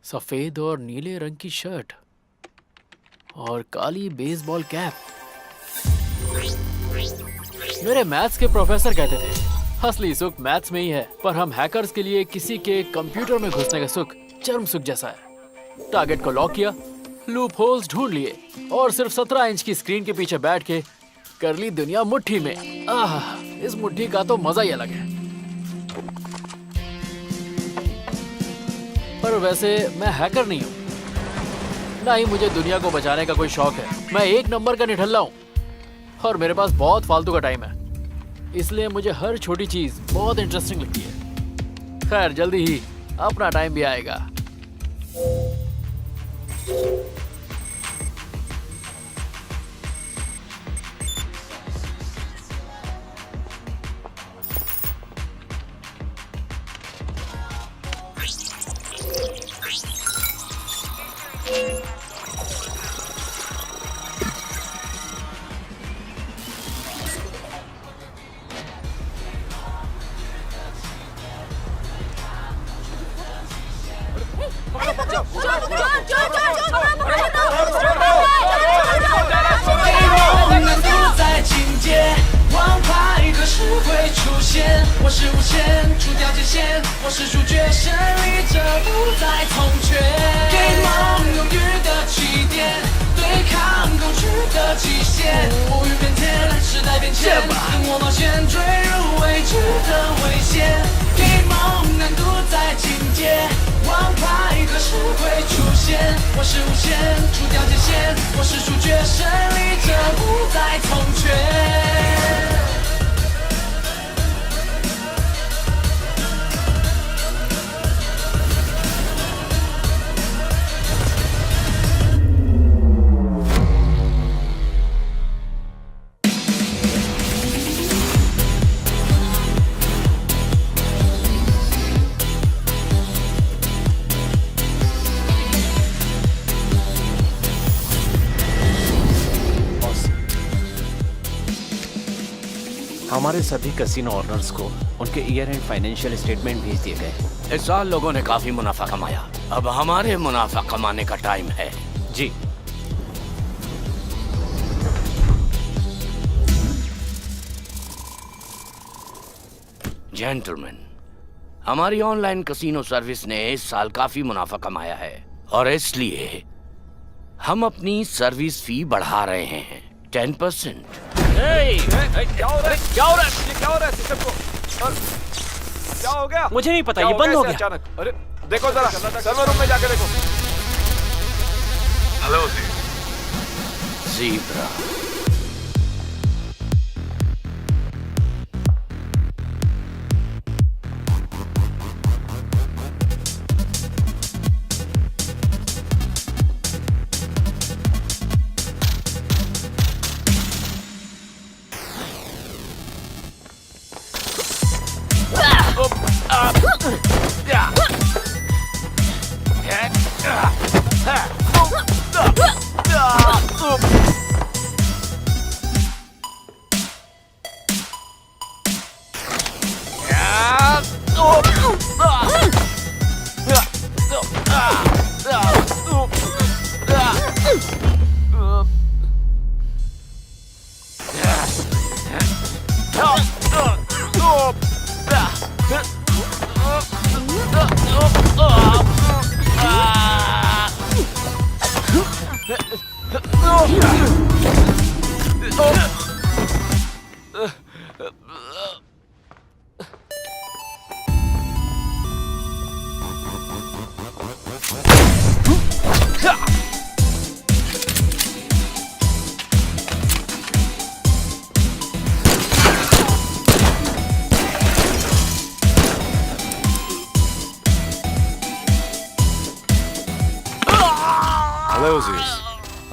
सफेद और नीले रंग की शर्ट और काली बेसबॉल कैप। मेरे मैथ्स के प्रोफेसर कहते थे असली सुख मैथ्स में ही है, पर हम हैकर्स के लिए किसी के कंप्यूटर में घुसने का सुख चरम सुख जैसा है। टारगेट को लॉक किया, लूप होल्स ढूंढ लिए और सिर्फ 17 इंच की स्क्रीन के पीछे बैठ के कर ली दुनिया मुट्ठी में। इस मुट्ठी का तो मजा ही अलग है। पर वैसे मैं हैकर नहीं हूँ, ना ही मुझे दुनिया को बचाने का कोई शौक है। मैं एक नंबर का निठल्ला हूँ और मेरे पास बहुत फालतू का टाइम है, इसलिए मुझे हर छोटी चीज बहुत इंटरेस्टिंग लगती है। खैर जल्दी ही अपना टाइम भी आएगा। हमारे सभी कैसीनो ओनर्स को उनके ईयर एंड फाइनेंशियल स्टेटमेंट भेज दिए गए। इस साल लोगों ने काफी मुनाफा कमाया, अब हमारे मुनाफा कमाने का टाइम है। जी। जेंटलमैन, हमारी ऑनलाइन कैसीनो सर्विस ने इस साल काफी मुनाफा कमाया है और इसलिए हम अपनी सर्विस फी बढ़ा रहे हैं 10%। क्या हो रहा है? क्या हो रहा है? ये क्या हो रहा है सिस्टम को? क्या हो गया? मुझे नहीं पता, ये बंद हो गया अचानक। अरे देखो जरा सर्वर रूम में जाके देखो। Hello zebra.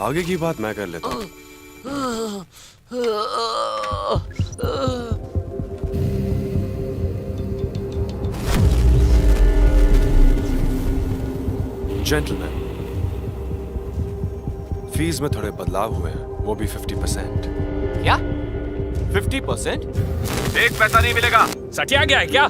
आगे की बात मैं कर लेता हूँ। जेंटलमैन, फीस में थोड़े बदलाव हुए हैं, वो भी 50%। क्या? 50%? एक पैसा नहीं मिलेगा। सटिया गया है क्या?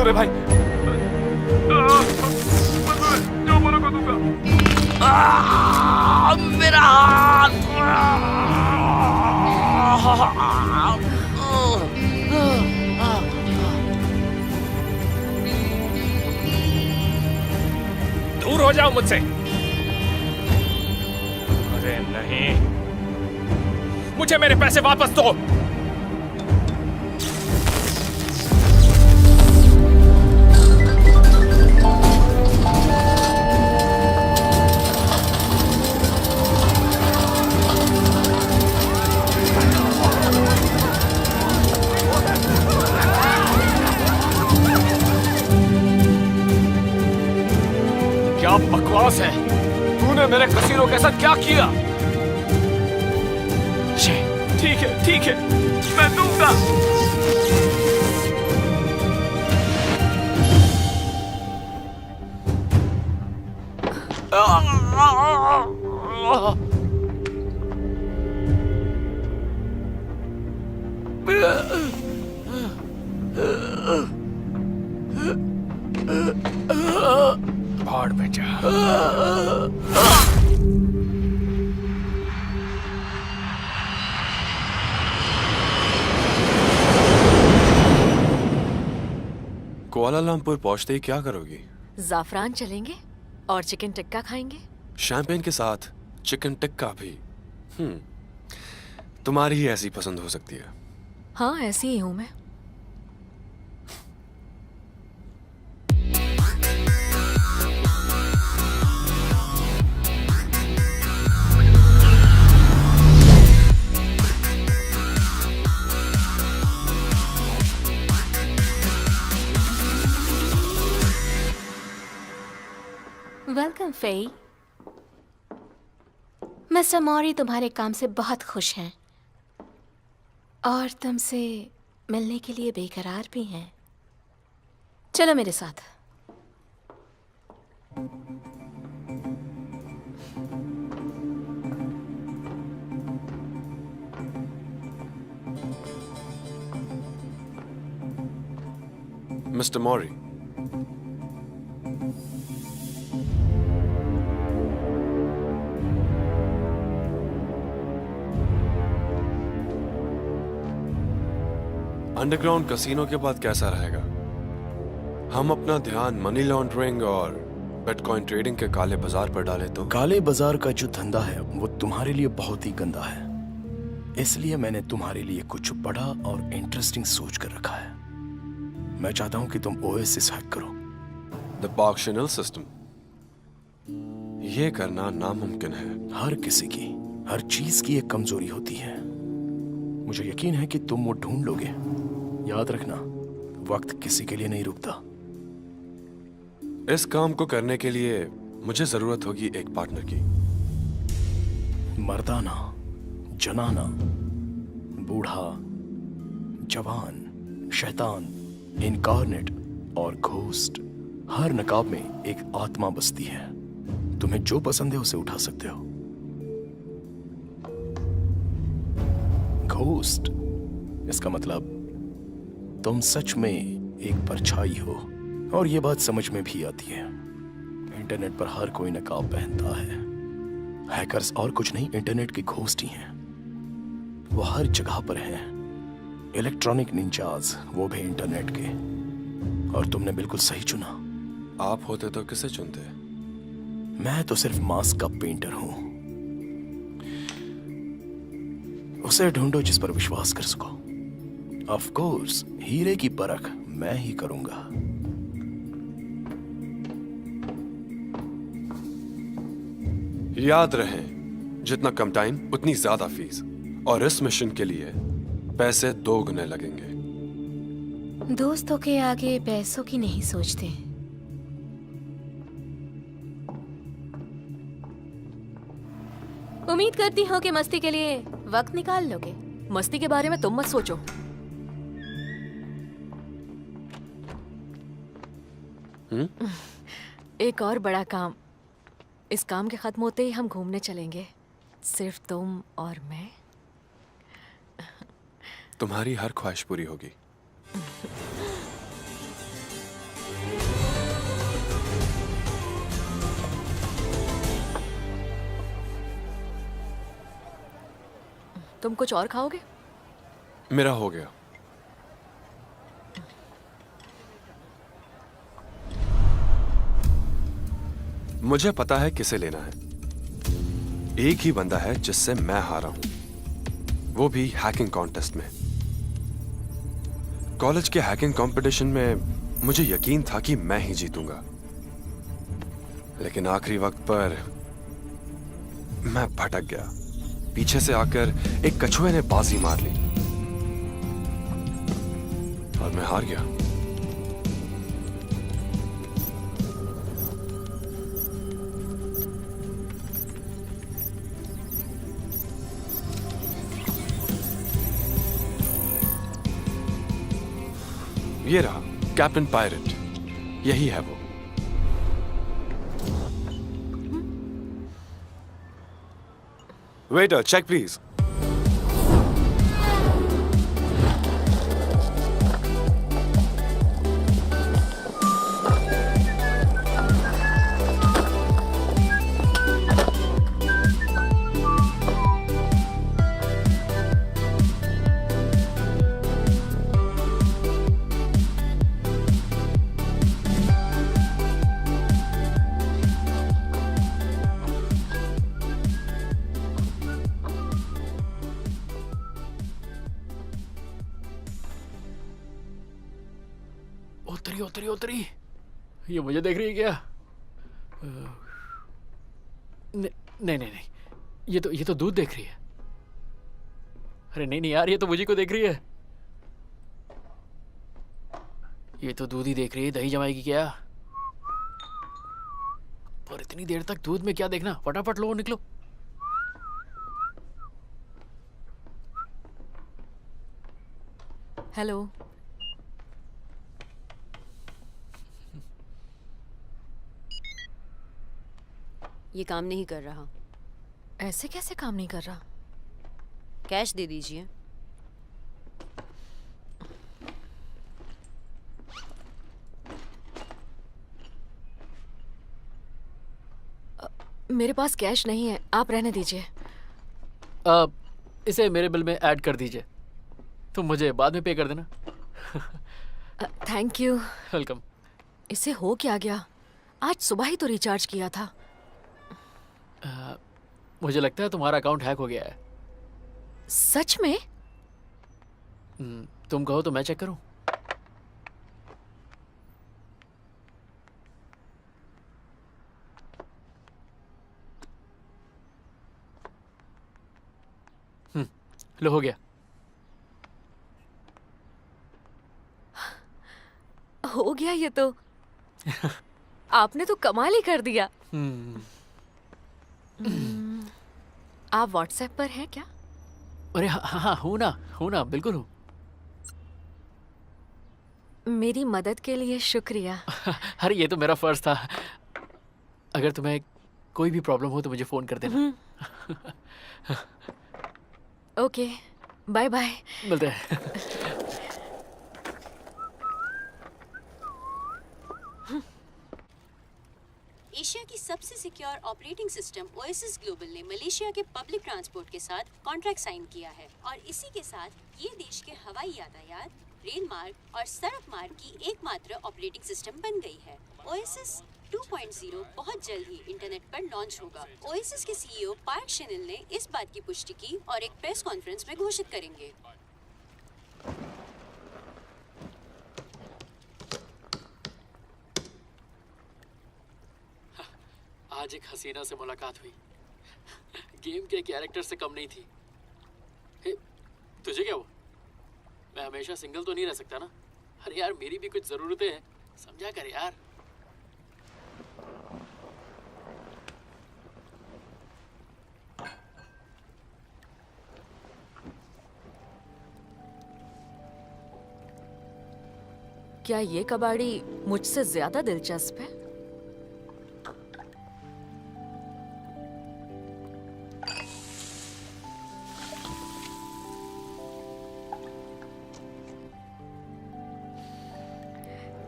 अबे भाई, जो बोलोगे दूंगा। मेरा हाथ। दूर हो जाओ मुझसे। अरे नहीं, मुझे मेरे पैसे वापस दो। क्या बकवास है? तूने मेरे कसीनो के साथ क्या किया? ठीक है, मैं दूंगा। भाड़ में जा। कुआलालंपुर पहुंचते ही क्या करोगी? जाफरान चलेंगे और चिकन टिक्का खाएंगे। शैंपेन के साथ चिकन टिक्का भी। तुम्हारी ही ऐसी पसंद हो सकती है। हाँ, ऐसी ही हूं मैं। Welcome Fei. मिस्टर मौरी तुम्हारे काम से बहुत खुश हैं और तुमसे मिलने के लिए बेकरार भी हैं। चलो मेरे साथ। मिस्टर मौरी, अंडरग्राउंड कैसीनो के बाद कैसा रहेगा? हम अपना ध्यान मनी लॉन्ड्रिंग और बिटकॉइन ट्रेडिंग के काले बाजार पर डालें तो? काले बाजार का जो धंधा है वो तुम्हारे लिए बहुत ही गंदा है, इसलिए मैंने तुम्हारे लिए कुछ बड़ा और इंटरेस्टिंग सोच कर रखा है। मैं चाहता हूं कि तुम ओएसिस हैक करो। द पार्कशनल सिस्टम। ये करना नामुमकिन है। हर किसी की, हर चीज की एक कमजोरी होती है। मुझे यकीन है कि तुम वो ढूंढ लोगे। याद रखना, वक्त किसी के लिए नहीं रुकता। इस काम को करने के लिए मुझे जरूरत होगी एक पार्टनर की। मर्दाना, जनाना, बूढ़ा, जवान, शैतान, इनकारनेट और घोस्ट, हर नकाब में एक आत्मा बसती है। तुम्हें जो पसंद है उसे उठा सकते हो। घोस्ट, इसका मतलब तुम सच में एक परछाई हो, और ये बात समझ में भी आती है। इंटरनेट पर हर कोई नकाब पहनता है। हैकर्स और कुछ नहीं, इंटरनेट के घोस्ट ही हैं। वो हर जगह पर हैं। इलेक्ट्रॉनिक निंजाज, वो भी इंटरनेट के। और तुमने बिल्कुल सही चुना। आप होते तो किसे चुनते? मैं तो सिर्फ मास्क का पेंटर हूं। उसे ढूंढो जिस पर विश्वास कर सको। ऑफ कोर्स, हीरे की परख मैं ही करूंगा। याद रहे, जितना कम टाइम उतनी ज्यादा फीस, और इस मिशन के लिए पैसे 2 गुने लगेंगे। दोस्तों के आगे पैसों की नहीं सोचते। उम्मीद करती हूँ कि मस्ती के लिए वक्त निकाल लोगे। मस्ती के बारे में तुम मत सोचो। एक और बड़ा काम। इस काम के खत्म होते ही हम घूमने चलेंगे, सिर्फ तुम और मैं। तुम्हारी हर ख्वाहिश पूरी होगी। तुम कुछ और खाओगे? मेरा हो गया। मुझे पता है किसे लेना है। एक ही बंदा है जिससे मैं हारा हूं, वो भी हैकिंग कॉन्टेस्ट में। कॉलेज के हैकिंग कंपटीशन में मुझे यकीन था कि मैं ही जीतूंगा, लेकिन आखिरी वक्त पर मैं भटक गया। पीछे से आकर एक कछुए ने बाजी मार ली और मैं हार गया। ये रहा कैप्टन पायरेट, यही है वो। Waiter, check please. उतरी उतरी उतरी। ये मुझे देख रही है क्या? नहीं नहीं नहीं, ये तो दूध देख रही है। अरे नहीं नहीं यार, ये तो मुझे को देख रही है। ये तो दूध ही देख रही है, दही जमाएगी क्या? पर इतनी देर तक दूध में क्या देखना, फटाफट लो निकलो। हेलो। ये काम नहीं कर रहा। ऐसे कैसे काम नहीं कर रहा? कैश दे दीजिए। मेरे पास कैश नहीं है, आप रहने दीजिए। इसे मेरे बिल में ऐड कर दीजिए, तुम मुझे बाद में पे कर देना। Thank you. वेलकम। इसे हो क्या गया? आज सुबह ही तो रिचार्ज किया था। मुझे लगता है तुम्हारा अकाउंट हैक हो गया है। सच में? तुम कहो तो मैं चेक करूं? लो हो गया। हो गया ये तो। आपने तो कमाल ही कर दिया। आप व्हाट्सएप पर हैं क्या? अरे हाँ हाँ, हूँ ना, बिल्कुल हूँ। मेरी मदद के लिए शुक्रिया। अरे ये तो मेरा फर्ज था। अगर तुम्हें कोई भी प्रॉब्लम हो तो मुझे फोन कर देना। Okay, bye bye. मिलते हैं। एशिया की सबसे secure operating system Oasis Global ने मलेशिया के पब्लिक ट्रांसपोर्ट के साथ कॉन्ट्रैक्ट साइन किया है और इसी के साथ ये देश के हवाई यातायात, रेल मार्ग और सड़क मार्ग की एकमात्र ऑपरेटिंग सिस्टम बन गई है। ओएसिस 2.0 बहुत जल्द ही इंटरनेट पर लॉन्च होगा। ओएसिस के सीईओ पार्क शेनिल ने इस बात की पुष्टि की और एक प्रेस कॉन्फ्रेंस में घोषित करेंगे। आज एक हसीना से मुलाकात हुई, गेम के कैरेक्टर से कम नहीं थी। हे, तुझे क्या हुआ? मैं हमेशा सिंगल तो नहीं रह सकता ना। अरे यार, मेरी भी कुछ जरूरतें हैं, समझा कर यार। क्या ये कबाड़ी मुझसे ज्यादा दिलचस्प है?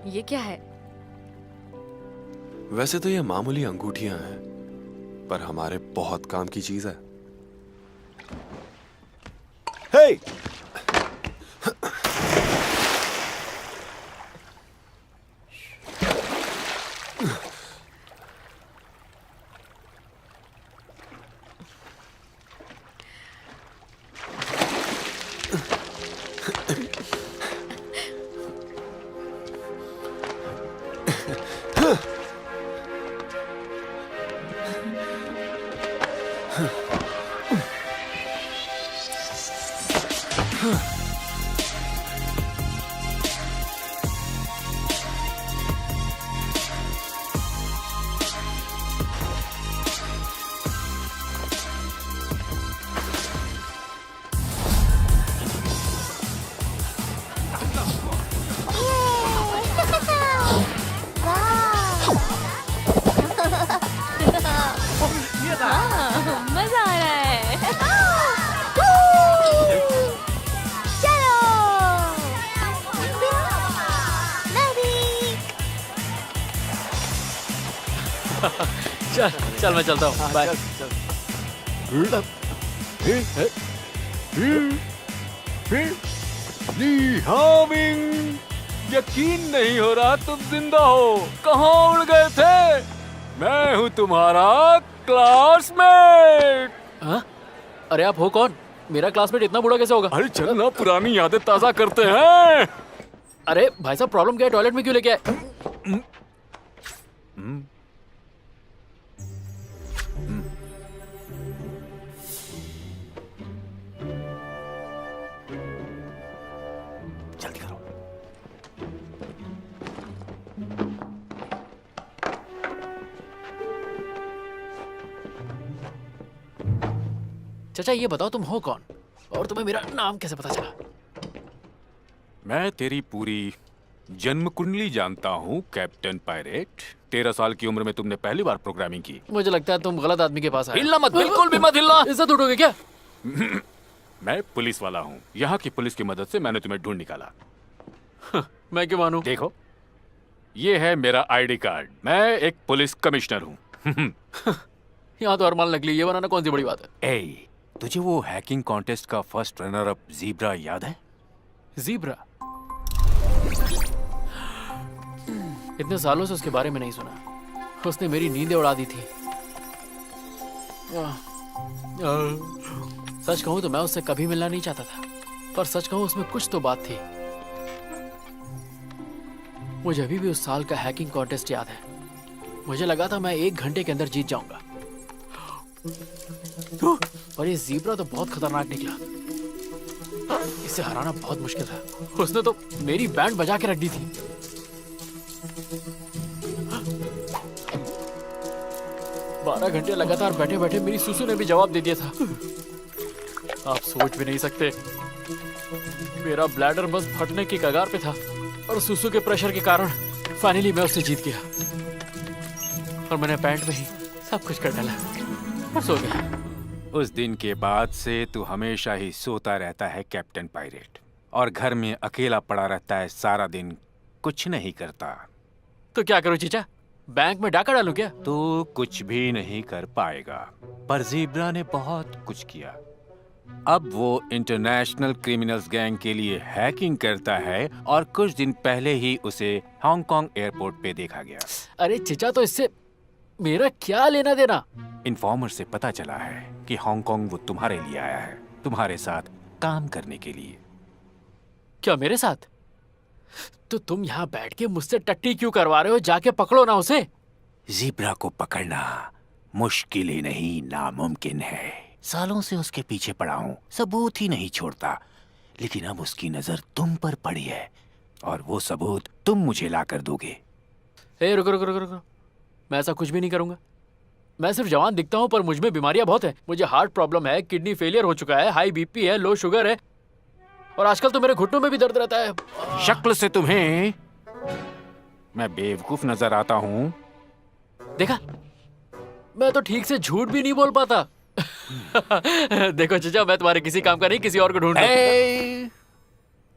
ये क्या है? वैसे तो ये मामूली अंगूठियां हैं, पर हमारे बहुत काम की चीज है। हे मजा आ रहा है। चल चल मैं चलता हूँ, बाय। यकीन नहीं हो रहा तुम जिंदा हो। कहाँ उड़ गए थे? मैं हूँ तुम्हारा क्लासमेट। हाँ? अरे आप हो कौन? मेरा क्लासमेट इतना बूढ़ा कैसे होगा? अरे चल ना, पुरानी यादें ताजा करते हैं। अरे भाई साहब, प्रॉब्लम क्या है? टॉयलेट में क्यों लेके आए? जल्दी करो। चाचा ये बताओ तुम हो कौन और तुम्हें मेरा नाम कैसे पता चला? मैं तेरी पूरी जन्म कुंडली जानता हूँ कैप्टन पायरेट। 13 साल की उम्र में तुमने पहली बार प्रोग्रामिंग की। मुझे लगता है तुम गलत आदमी के पास आए। हिलना मत, बिल्कुल भी मत हिलना। इज्जत उठोगे क्या? मैं पुलिस वाला हूँ। यहाँ की पुलिस की मदद से मैंने तुम्हें ढूंढ निकाला। मैं क्यों मानूं? देखो, ये है मेरा आईडी कार्ड। मैं एक पुलिस कमिश्नर हूँ। यहाँ तो अरमान नकली, ये बनाना कौन सी बड़ी बात है? ए, तुझे वो हैकिंग कॉन्टेस्ट का फर्स्ट रनर अप ज़ीब्रा याद है? ज़ीब्रा? इतने सालों से उसके बारे में नहीं सुना। उसने मेरी नींदें उड़ा दी थी। सच कहूं तो मैं उससे कभी मिलना नहीं चाहता था, पर सच कहूं उसमें कुछ तो बात थी। मुझे अभी भी उस साल का हैकिंग कॉन्टेस्ट याद है। मुझे लगा था मैं 1 घंटे के अंदर जीत जाऊंगा, पर ये ज़ीब्रा तो बहुत खतरनाक निकला। इसे हराना बहुत मुश्किल था। उसने तो मेरी बैंड बजा के रख दी थी। बारह घंटे लगातार बैठे बैठे मेरी सुसु ने भी जवाब दे दिया था। आप सोच भी नहीं सकते, मेरा ब्लैडर बस फटने की कगार पे था और सुसु के प्रेशर के कारण फाइनली मैं उससे जीत गया। और मैंने पैंट में ही सब कुछ कर डाला और सो गया। उस दिन के बाद से तू हमेशा ही सोता रहता है कैप्टन पायरेट, और घर में अकेला पड़ा रहता है सारा दिन, कुछ नहीं करता। तो क्या करूं चीचा? बैंक में डाका डालूं क्या? तू कुछ भी नहीं कर पाएगा, पर ज़ीब्रा ने बहुत कुछ किया। अब वो इंटरनेशनल क्रिमिनल्स गैंग के लिए हैकिंग करता है, और कुछ दिन पहले ही उसे हांगकांग एयरपोर्ट पे देखा गया। अरे चीचा, तो इससे मेरा क्या लेना देना? इन्फॉर्मर से पता चला है कि हांगकांग वो तुम्हारे लिए आया है, तुम्हारे साथ काम करने के लिए। क्या मेरे साथ? तो तुम यहाँ बैठ के मुझसे टट्टी क्यों करवा रहे हो? जाके पकड़ो ना उसे। ज़ीब्रा को पकड़ना मुश्किल ही नहीं, नामुमकिन है। सालों से उसके पीछे पड़ा हूँ, सबूत ही नहीं छोड़ता। लेकिन अब उसकी नजर तुम पर पड़ी है, और वो सबूत तुम मुझे ला कर दोगे। ए, रुको रुको रुको रुको, मैं ऐसा कुछ भी नहीं करूंगा। मैं सिर्फ जवान दिखता हूँ, पर मुझ में बीमारियां बहुत है। मुझे हार्ट प्रॉब्लम है, किडनी फेलियर हो चुका है, हाई बीपी है, लो शुगर है, और आजकल तो मेरे घुटनों में भी दर्द रहता है। शक्ल से तुम्हें मैं बेवकूफ नजर आता हूँ। देखा, मैं तो ठीक से झूठ भी नहीं बोल पाता। देखो चचा, मैं तुम्हारे किसी काम का नहीं, किसी और को ढूंढ रहा हूं।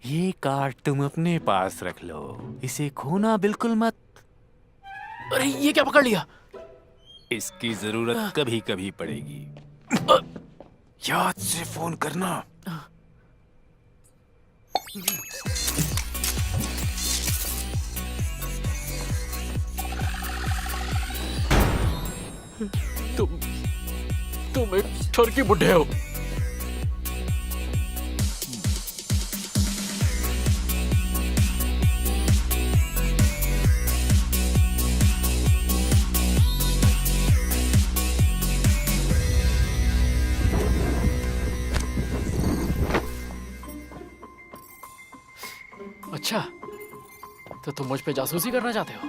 ये कार्ड तुम अपने पास रख लो, इसे खोना बिल्कुल मत। अरे ये क्या पकड़ लिया? इसकी जरूरत कभी कभी पड़ेगी। याद से फोन करना। तुम एक ठरकी बुढ़े हो। अच्छा, तो तुम मुझ पे जासूसी करना चाहते हो?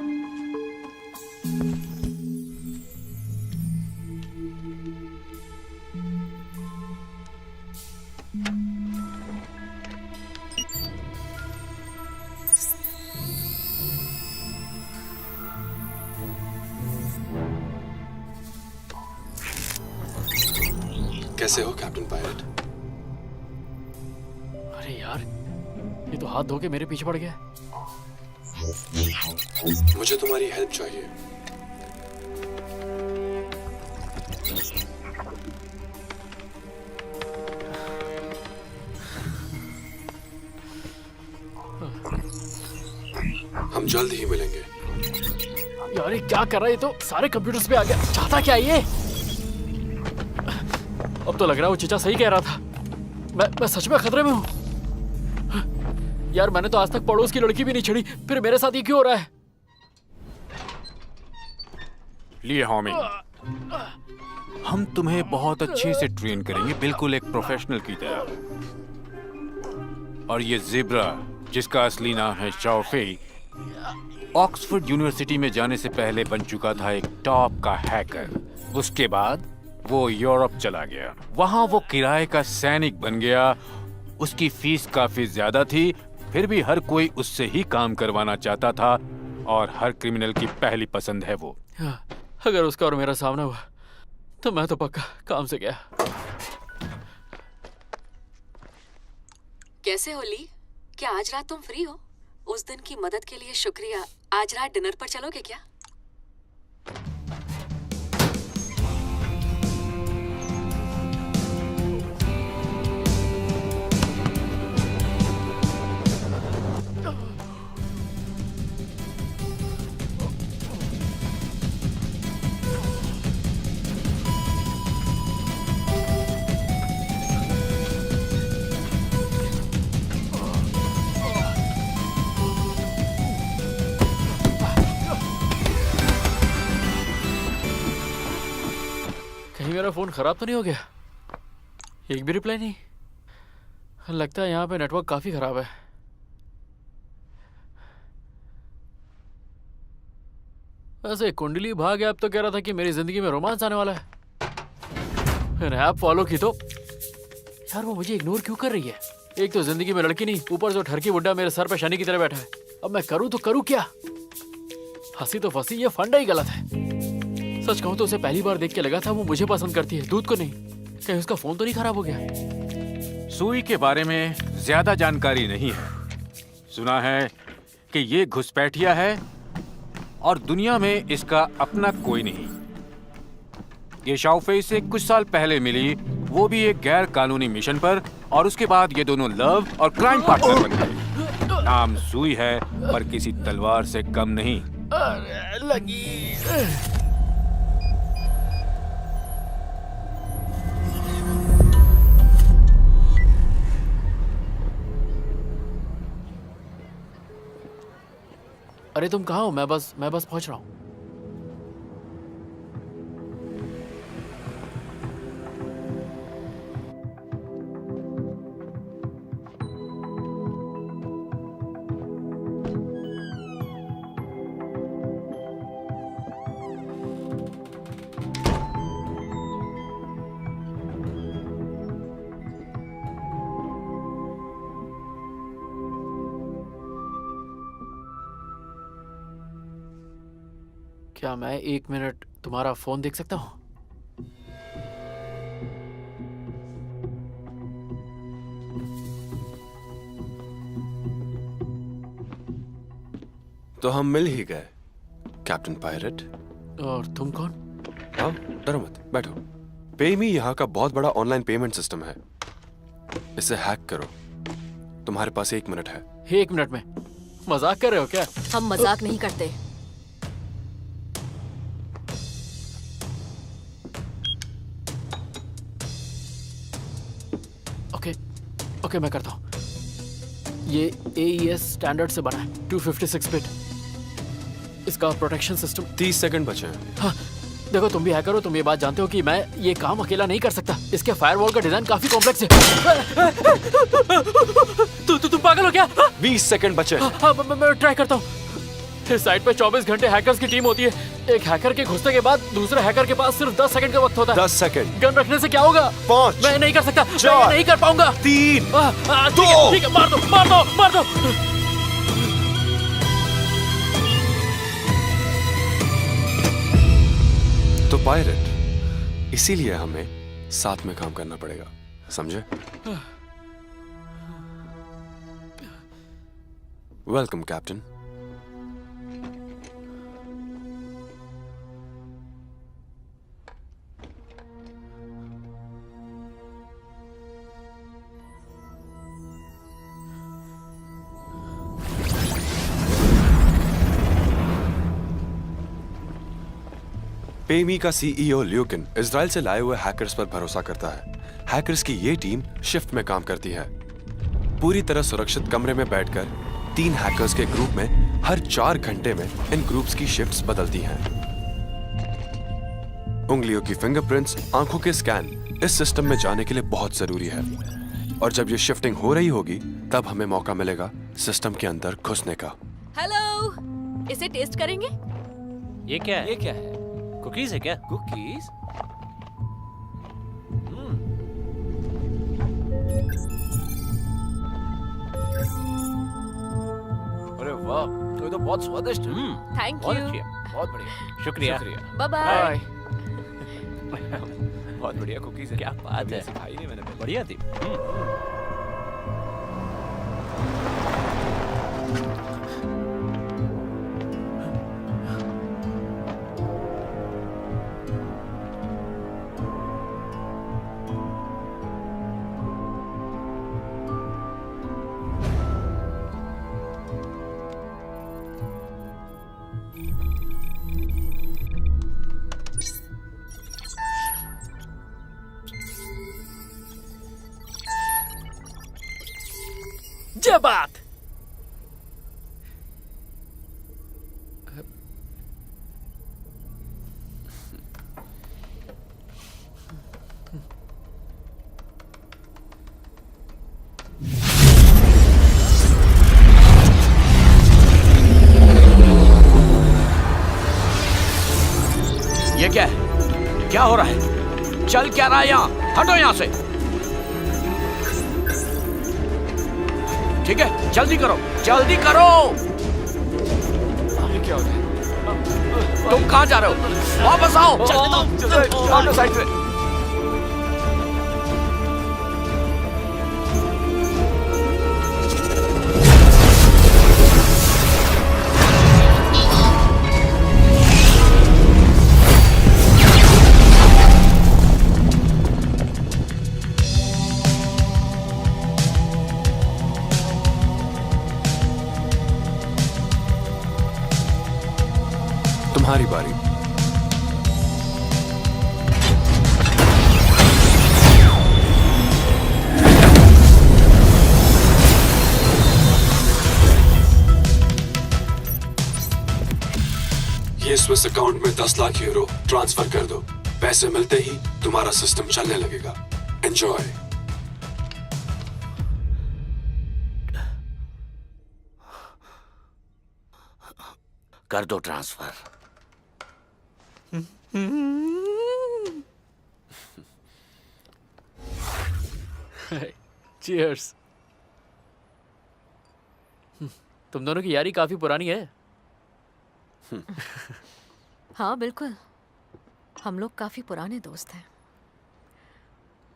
कैसे हो कैप्टन पायलट? अरे यार, ये तो हाथ धो के मेरे पीछे पड़ गया। मुझे तुम्हारी हेल्प चाहिए। हम जल्द ही मिलेंगे। यार ये क्या कर रहा है? ये तो सारे कंप्यूटर्स पे आ गया। चाहता क्या ये? अब तो लग रहा है वो चीचा सही कह रहा था। मैं सच में खतरे में हूँ। यार मैंने तो आज तक पड़ोस की लड़की भी नहीं छेड़ी, फिर मेरे साथ ये क्यों हो रहा है? लिए होमिंग, हम तुम्हें बहुत अच्छे से ट्रेन करेंगे, बिल्कुल एक प्रोफेशनल की तरह। और ये ज़ेब्रा, जिसका असली नाम है शाओफेई, ऑक्सफोर्ड यूनिवर्सिटी में जाने से पहले बन चुका था एक टॉप का हैकर। उसके बाद वो यूरोप चला गया, वहां वो किराए का सैनिक बन गया। उसकी फीस काफी ज्यादा थी, फिर भी हर कोई उससे ही काम करवाना चाहता था, और हर क्रिमिनल की पहली पसंद है वो। अगर उसका और मेरा सामना हुआ तो मैं तो पक्का काम से गया। कैसे हो ली? क्या आज रात तुम फ्री हो? उस दिन की मदद के लिए शुक्रिया। आज रात डिनर पर चलोगे क्या? मेरा फोन खराब तो नहीं हो गया? एक भी रिप्लाई नहीं। लगता है यहाँ पे नेटवर्क काफी खराब है। वैसे कुंडली भाग ऐप तो कह रहा था कि मेरी जिंदगी में रोमांस आने वाला है। मैंने ऐप फॉलो की तो यार वो मुझे इग्नोर क्यों कर रही है? एक तो जिंदगी में लड़की नहीं, ऊपर से ठरकी बुड्ढा मेरे सर पे शनि की तरह बैठा है। अब मैं करूँ तो करूँ क्या? हंसी तो फंसी, ये फंडा ही गलत है। सच कहूं तो उसे पहली बार देख के लगा था वो मुझे पसंद करती है, दूध को नहीं। कहीं उसका फोन तो नहीं खराब हो गया? सुई के बारे में ज्यादा जानकारी नहीं है। सुना है कि ये घुसपैठिया है और दुनिया में इसका अपना कोई नहीं। ये शाओफेई से कुछ साल पहले मिली, वो भी एक गैर कानूनी मिशन पर, और उसके बाद ये दोनों लव और क्राइम पार्टनर बन गए। नाम सुई है, पर किसी तलवार से कम नहीं। अरे लगी। अरे तुम कहाँ हो? मैं बस पहुंच रहा हूँ। क्या मैं 1 मिनट तुम्हारा फोन देख सकता हूँ? तो हम मिल ही गए कैप्टन पायलट। और तुम कौन? हाँ, डरो मत, बैठो। पेमी यहाँ का बहुत बड़ा ऑनलाइन पेमेंट सिस्टम है। इसे हैक करो तुम्हारे पास 1 मिनट है। 1 मिनट में? मजाक कर रहे हो क्या? हम मजाक नहीं करते। ओके ओके, मैं करता हूँ। ये AES स्टैंडर्ड से बना है, 256 बिट। इसका प्रोटेक्शन सिस्टम। 30 सेकंड बचे हैं। हाँ, देखो तुम भी हैकर हो, तुम ये बात जानते हो कि मैं ये काम अकेला नहीं कर सकता। इसके फायरवॉल का डिजाइन काफी कॉम्प्लेक्स है। तुम पागल हो क्या? 20 सेकंड बचे हैं। हाँ, मैं ट्राई करता हूँ। इस साइट पे 24 घंटे हैकर्स की टीम होती है। एक हैकर के घुसने के बाद दूसरे हैकर के पास सिर्फ 10 सेकंड का वक्त होता है। 10 सेकंड। गन रखने से क्या होगा? 5 मैं नहीं कर सकता, मैं 4 नहीं कर पाऊंगा। 3 ठीक है, मार दो मार दो मार दो। तो पायरेट, इसीलिए हमें साथ में काम करना पड़ेगा, समझे? Welcome captain. पेमी का सीईओ ल्यूकिन इजराइल से लाए हुए हैकर्स पर भरोसा करता है। हैकर्स की ये टीम शिफ्ट में काम करती है। पूरी तरह सुरक्षित कमरे में बैठकर 3 हैकर्स के ग्रुप में हर 4 घंटे में इन ग्रुप्स की शिफ्ट्स बदलती हैं। उंगलियों की फिंगरप्रिंट्स, आंखों के स्कैन इस सिस्टम में जाने के लिए बहुत जरूरी है। और जब ये शिफ्टिंग हो रही होगी तब हमें मौका मिलेगा सिस्टम के अंदर घुसने का। हेलो, इसे टेस्ट करेंगे? ये क्या है? ये क्या है? कुकीज है क्या? कुकीज? अरे वाह, तो ये तो बहुत स्वादिष्ट है। थैंक बहुत यू। अच्छी है। बहुत बढ़िया, शुक्रिया। Bye bye. बहुत बढ़िया कुकीज है। क्या बात है, सिखाई नहीं मैंने पहले। बढ़िया थी। ये बात। ये क्या है? क्या हो रहा है? चल क्या रहा है यहाँ? हटो यहाँ से। ठीक है, जल्दी करो, जल्दी करो। ये क्या हो रहा है? तुम कहाँ जा रहे हो? वापस आओ। ऑटो साइड पे। तुम्हारी बारी। ये स्विस अकाउंट में 10 लाख यूरो ट्रांसफर कर दो। पैसे मिलते ही तुम्हारा सिस्टम चलने लगेगा। एंजॉय। कर दो ट्रांसफर। चीयर्स। तुम दोनों की यारी काफी पुरानी है। हाँ बिल्कुल, हम लोग काफी पुराने दोस्त हैं।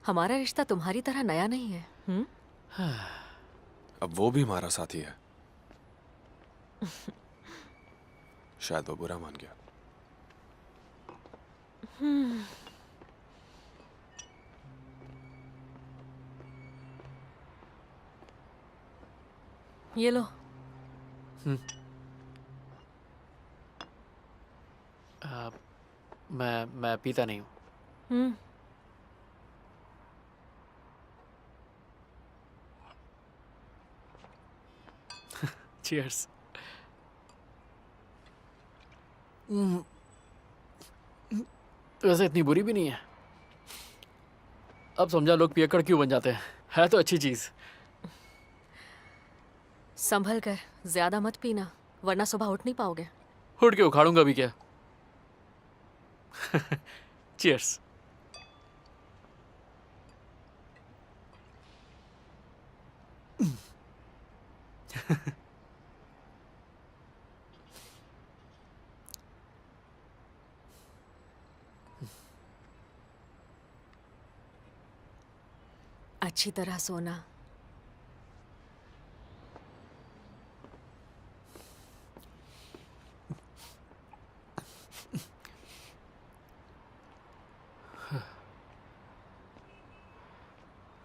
हमारा रिश्ता तुम्हारी तरह नया नहीं है। अब वो भी हमारा साथी है। शायद वो बुरा मान गया। ये लो। मैं पीता नहीं हूँ। हम्म। चीयर्स। वैसे इतनी बुरी भी नहीं है। अब समझा लोग पियक्कड़ क्यों बन जाते हैं। है तो अच्छी चीज। संभल कर, ज्यादा मत पीना वरना सुबह उठ नहीं पाओगे। उठ के उखाड़ूंगा भी क्या। चीयर्स। अच्छी तरह सोना।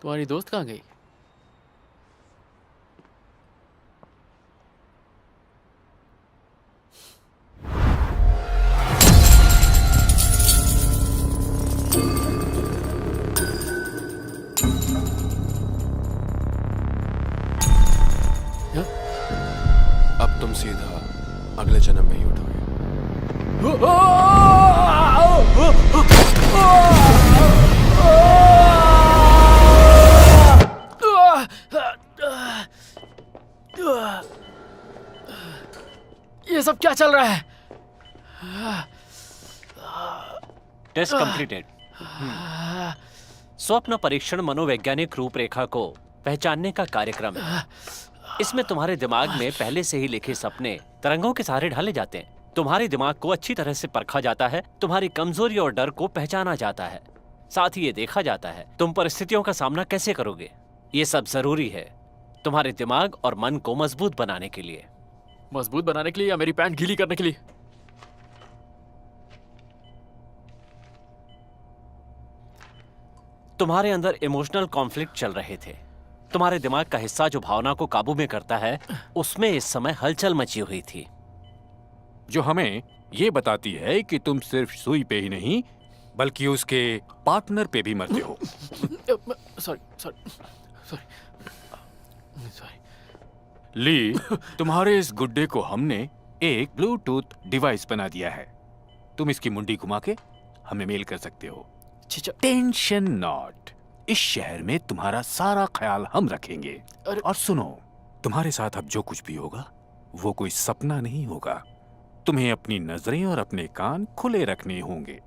तुम्हारी दोस्त कहाँ गई? अब तुम सीधा अगले जन्म में ही उठोगे। ये सब क्या चल रहा है? Test completed. स्वप्न परीक्षण मनोवैज्ञानिक रूपरेखा को पहचानने का कार्यक्रम है। इसमें तुम्हारे दिमाग में पहले से ही लिखे सपने तरंगों के सहारे ढाले जाते हैं। तुम्हारे दिमाग को अच्छी तरह से परखा जाता है, तुम्हारी कमजोरी और डर को पहचाना जाता है, साथ ही ये देखा जाता है तुम परिस्थितियों का सामना कैसे करोगे। ये सब जरूरी है तुम्हारे दिमाग और मन को मजबूत बनाने के लिए। मजबूत बनाने के लिए या मेरी पैंट गीली करने के लिए? तुम्हारे अंदर इमोशनल कॉन्फ्लिक्ट चल रहे थे। तुम्हारे दिमाग का हिस्सा जो भावना को काबू में करता है, उसमें इस समय हलचल मची हुई थी, जो हमें ये बताती है कि तुम सिर्फ सुई पे ही नहीं बल्कि उसके पार्टनर पे भी मरते हो। सॉरी। ली, तुम्हारे इस गुड्डे को हमने एक ब्लूटूथ डिवाइस बना दिया है। तुम इसकी मुंडी घुमा के हमें मेल कर सकते हो। टेंशन नॉट, इस शहर में तुम्हारा सारा ख्याल हम रखेंगे। और सुनो, तुम्हारे साथ अब जो कुछ भी होगा वो कोई सपना नहीं होगा। तुम्हें अपनी नजरें और अपने कान खुले रखने होंगे।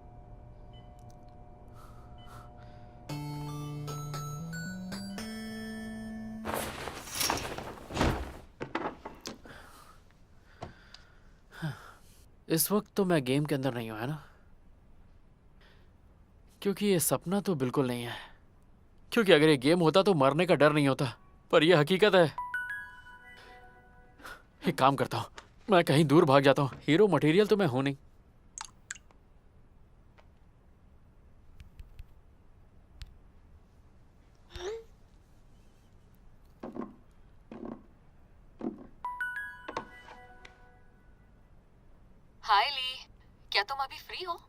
इस वक्त तो मैं गेम के अंदर नहीं हूं, है ना? क्योंकि ये सपना तो बिल्कुल नहीं है। क्योंकि अगर ये गेम होता तो मरने का डर नहीं होता, पर ये हकीकत है। एक काम करता हूं, मैं कहीं दूर भाग जाता हूं। हीरो मटेरियल तो मैं हूं नहीं। हाय ली, क्या तुम अभी फ्री हो?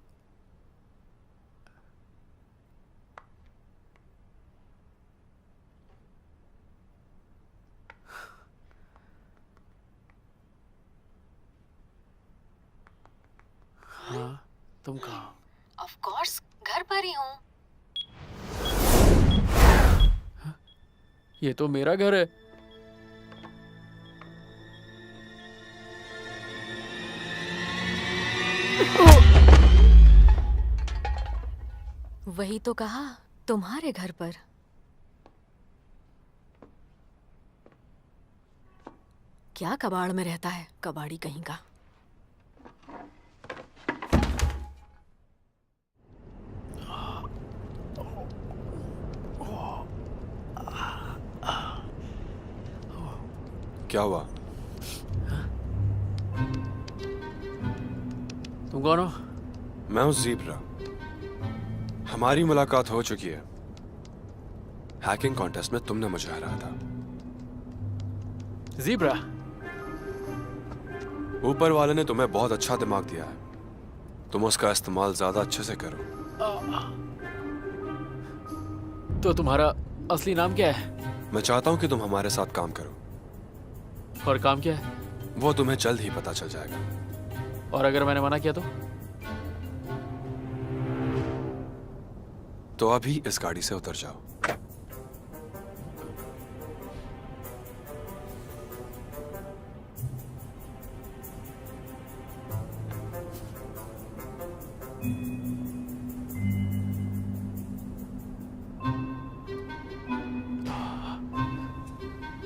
हाँ, तुम कहाँ? ऑफ कोर्स, घर पर ही हूँ। ये तो मेरा घर है। वही तो कहा, तुम्हारे घर पर। क्या कबाड़ में रहता है, कबाड़ी कहीं का। क्या हुआ? तुम कौन हो? मैं हूं ज़ीब्रा। हमारी मुलाकात हो चुकी है। हैकिंग कॉन्टेस्ट में तुमने मुझे हराया था। ज़ीब्रा। ऊपर वाले ने तुम्हें बहुत अच्छा दिमाग दिया है, तुम उसका इस्तेमाल ज्यादा अच्छे से करो। तो तुम्हारा असली नाम क्या है? मैं चाहता हूं कि तुम हमारे साथ काम करो। और काम क्या है? वो तुम्हें जल्द ही पता चल जाएगा। और अगर मैंने मना किया तो अभी इस गाड़ी से उतर जाओ।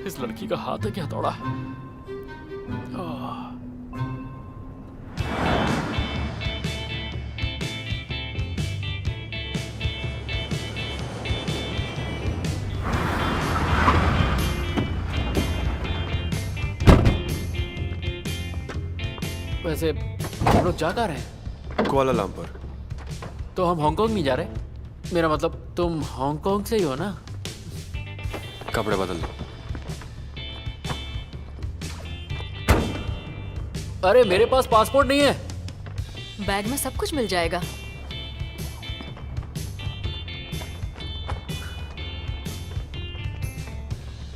इस लड़की का हाथ है क्या हथौड़ा? वैसे हम लोग जा कहाँ रहे हैं? कुआलालंपुर। तो हम हांगकांग नहीं जा रहे? मेरा मतलब तुम हांगकांग से ही हो ना? कपड़े बदल लो। अरे मेरे पास पासपोर्ट नहीं है। बैग में सब कुछ मिल जाएगा।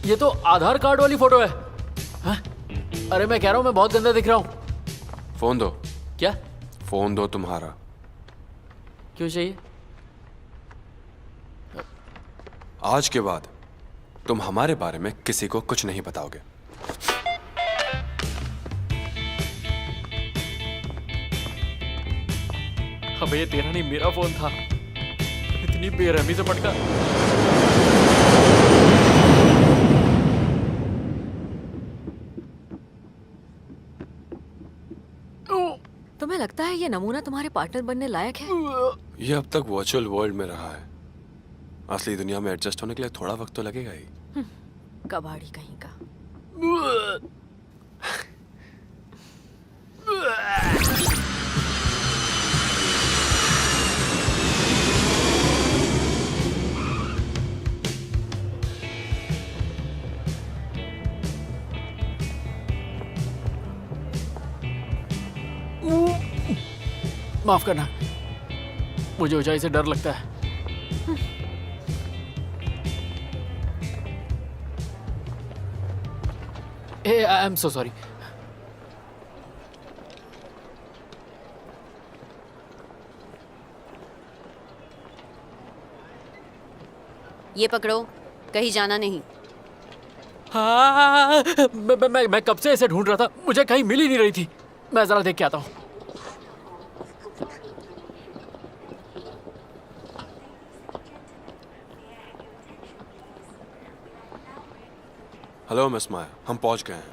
ये तो आधार कार्ड वाली फोटो है। हाँ? अरे मैं कह रहा हूँ मैं बहुत गंदा दिख रहा हूँ। फोन दो। क्या? फोन दो तुम्हारा। क्यों चाहिए? आज के बाद तुम हमारे बारे में किसी को कुछ नहीं बताओगे। अबे ये तेरा नहीं मेरा फोन था। इतनी बेरहमी से पटका। तुम्हें लगता है ये नमूना तुम्हारे पार्टनर बनने लायक है? ये अब तक वर्चुअल वर्ल्ड में रहा है, असली दुनिया में एडजस्ट होने के लिए थोड़ा वक्त तो लगेगा ही। कबाड़ी कहीं का। माफ करना, मुझे ऊंचाई से डर लगता है। I am so sorry. ये पकड़ो, कहीं जाना नहीं। हाँ, मैं कब से इसे ढूंढ रहा था, मुझे कहीं मिल ही नहीं रही थी। मैं जरा देख के आता हूँ। हेलो मिस माया, हम पहुंच गए हैं।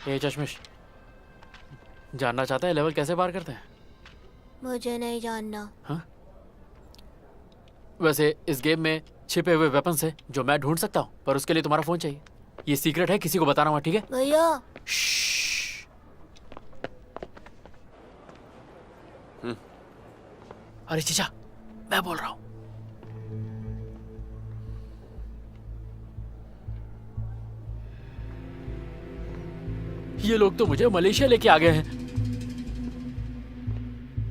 ये चश्मिश जानना चाहता है लेवल कैसे पार करते हैं? मुझे नहीं जानना। हाँ? वैसे इस गेम में छिपे हुए वेपन्स हैं जो मैं ढूंढ सकता हूँ, पर उसके लिए तुम्हारा फोन चाहिए। ये सीक्रेट है, किसी को बताना मत, ठीक है? भैया अरे चीचा, मैं बोल रहा हूँ। ये लोग तो मुझे मलेशिया लेके आ गए हैं।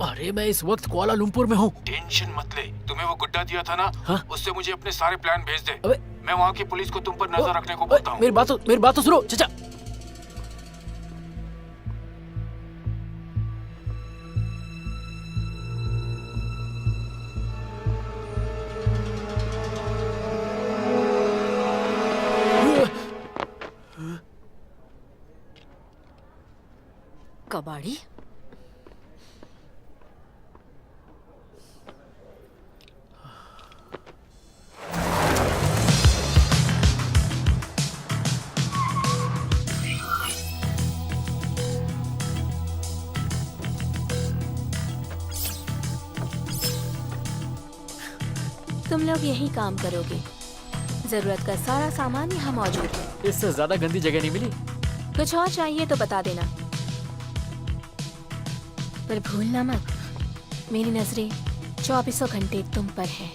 अरे मैं इस वक्त कुआलालंपुर में हूँ। टेंशन मत ले, तुम्हें वो गुड्डा दिया था ना, हाँ? उससे मुझे अपने सारे प्लान भेज दे। अबे मैं वहाँ की पुलिस को तुम पर नजर रखने को बोलता हूँ। मेरी बात तो सुनो चचा। कबाड़ी। तुम लोग यही काम करोगे। जरूरत का सारा सामान यहाँ मौजूद है। इससे ज्यादा गंदी जगह नहीं मिली। कुछ और चाहिए तो बता देना, पर भूलना मत, मेरी नजरें 24 घंटे तुम पर है।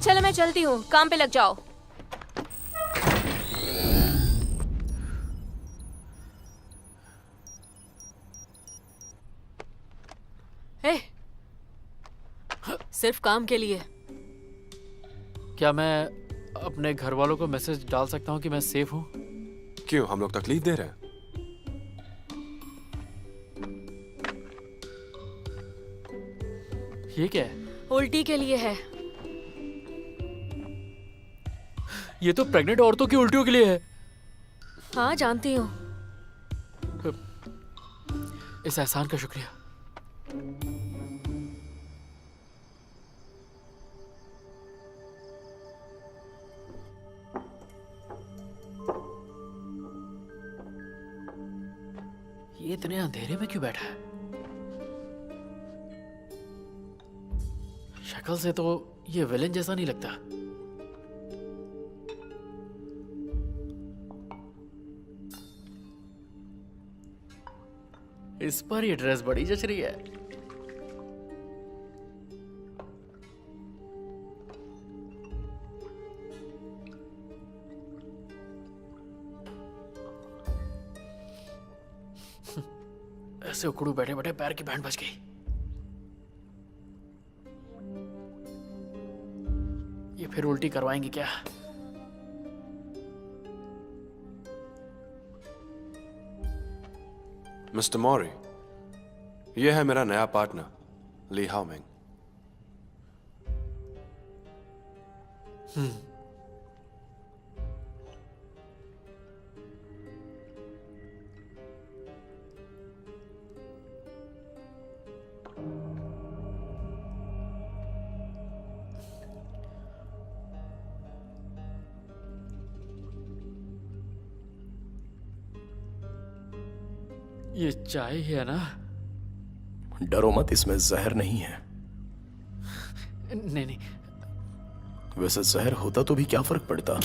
चलो मैं चलती हूँ, काम पे लग जाओ। ए, सिर्फ काम के लिए। क्या मैं अपने घर वालों को मैसेज डाल सकता हूँ कि मैं सेफ हूँ? क्यों, हम लोग तकलीफ दे रहे हैं? ये क्या है? उल्टी के लिए है। ये तो प्रेग्नेंट औरतों की उल्टियों के लिए है। हाँ जानती हूँ। इस एहसान का शुक्रिया। ये इतने अंधेरे में क्यों बैठा है? शक्ल से तो ये विलेन जैसा नहीं लगता। इस पर ये ड्रेस बड़ी जच रही है। ऐसे उकड़ू बैठे बैठे पैर की बैंड बज गई। ये फिर उल्टी करवाएंगे क्या? मिस्टर मॉरी, ये है मेरा नया पार्टनर ली हाओमिंग। ये चाय ही है ना? डरो मत, इसमें जहर नहीं है। नहीं नहीं, वैसे जहर होता तो भी क्या फर्क पड़ता।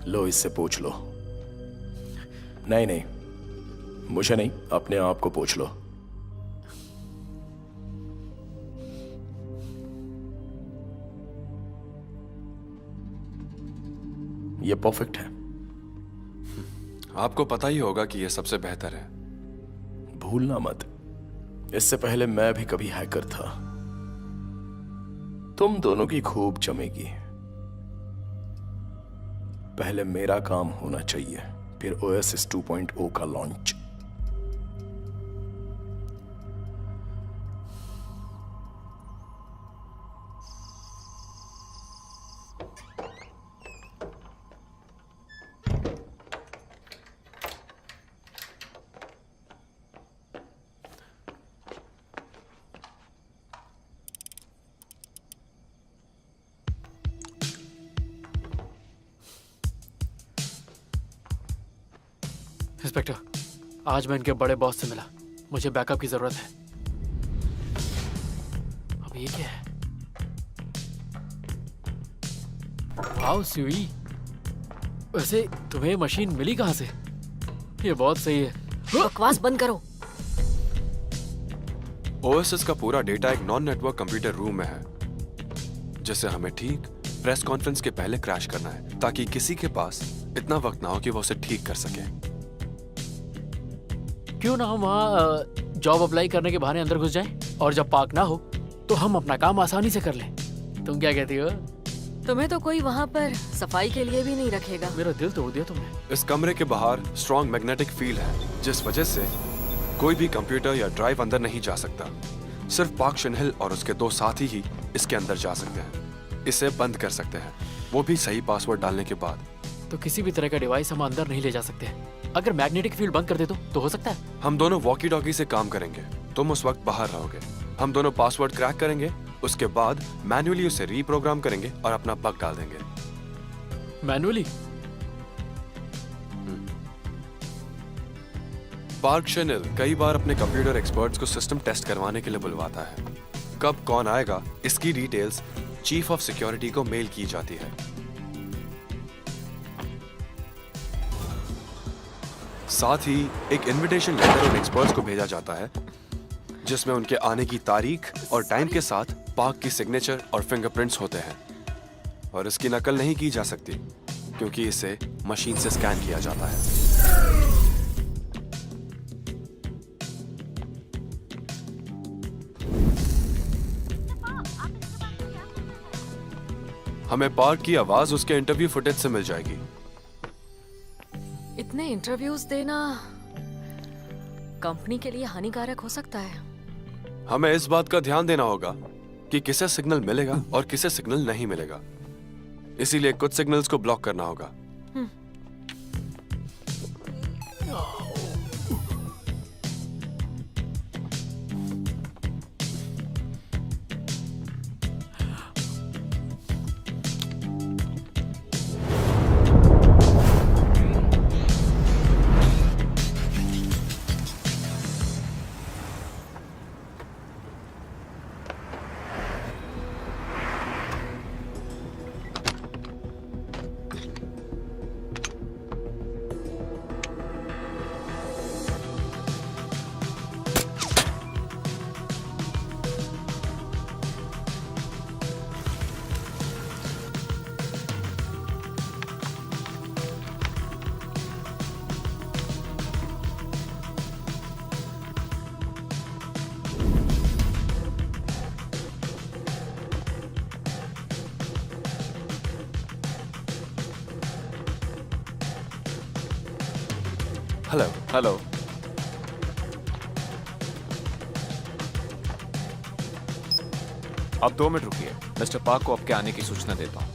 लो, इससे पोंछ लो। नहीं नहीं, मुझे नहीं, अपने आप को पोंछ लो। ये परफेक्ट है। आपको पता ही होगा कि यह सबसे बेहतर है। भूलना मत, इससे पहले मैं भी कभी हैकर था। तुम दोनों की खूब जमेगी। पहले मेरा काम होना चाहिए, फिर OS 2.0 का लॉन्च। इंस्पेक्टर, आज मैं इनके बड़े बॉस से मिला। मुझे बैकअप की जरूरत है। अब ये क्या है? वाओ सुई, वैसे तुम्हें मशीन मिली कहां से? ये बहुत सही है। बकवास बंद करो। OSS का पूरा डेटा एक नॉन नेटवर्क कंप्यूटर रूम में है, जिसे हमें ठीक प्रेस कॉन्फ्रेंस के पहले क्रैश करना है, ताकि किसी के पास इतना वक्त ना हो कि वो उसे ठीक कर सके। क्यों ना हम वहाँ जॉब अप्लाई करने के बहाने अंदर घुस जाएं, और जब पार्क ना हो तो हम अपना काम आसानी से कर लें। तुम क्या कहती हो? तुम्हें तो कोई वहाँ पर सफाई के लिए भी नहीं रखेगा। मेरा दिल तोड़ दिया तुमने। इस कमरे के बाहर स्ट्रॉन्ग मैग्नेटिक फील्ड है, जिस वजह से कोई भी कंप्यूटर या ड्राइव अंदर नहीं जा सकता। सिर्फ पार्क शिनहिल और उसके 2 साथी ही इसके अंदर जा सकते हैं। इसे बंद कर सकते हैं, वो भी सही पासवर्ड डालने के बाद। तो किसी भी तरह का डिवाइस हम अंदर नहीं ले जा सकते। अगर मैग्नेटिक फील्ड बंद कर दे तो हो सकता है। हम दोनों वॉकी टॉकी से काम करेंगे। तुम उस वक्त बाहर रहोगे, हम दोनों पासवर्ड क्रैक करेंगे, उसके बाद मैन्युअली उसे रीप्रोग्राम करेंगे और अपना बग डाल देंगे। मैनुअली? पार्क शिनहिल कई बार अपने कंप्यूटर एक्सपर्ट्स को सिस्टम टेस्ट करवाने के लिए बुलवाता है। कब कौन आएगा, इसकी डिटेल्स चीफ ऑफ सिक्योरिटी को मेल की जाती है। साथ ही एक इनविटेशन लेटर उन एक्सपर्ट्स को भेजा जाता है जिसमें उनके आने की तारीख और टाइम के साथ पाक की सिग्नेचर और फिंगरप्रिंट्स होते हैं। और इसकी नकल नहीं की जा सकती क्योंकि इसे मशीन से स्कैन किया जाता है। हमें पार्क की आवाज उसके इंटरव्यू फुटेज से मिल जाएगी। इतने इंटरव्यूज देना कंपनी के लिए हानिकारक हो सकता है। हमें इस बात का ध्यान देना होगा कि किसे सिग्नल मिलेगा और किसे सिग्नल नहीं मिलेगा। इसीलिए कुछ सिग्नल्स को ब्लॉक करना होगा। Hello hello. आप 2 मिनट रुकिए, मिस्टर पार्क को आपके आने की सूचना देता हूँ।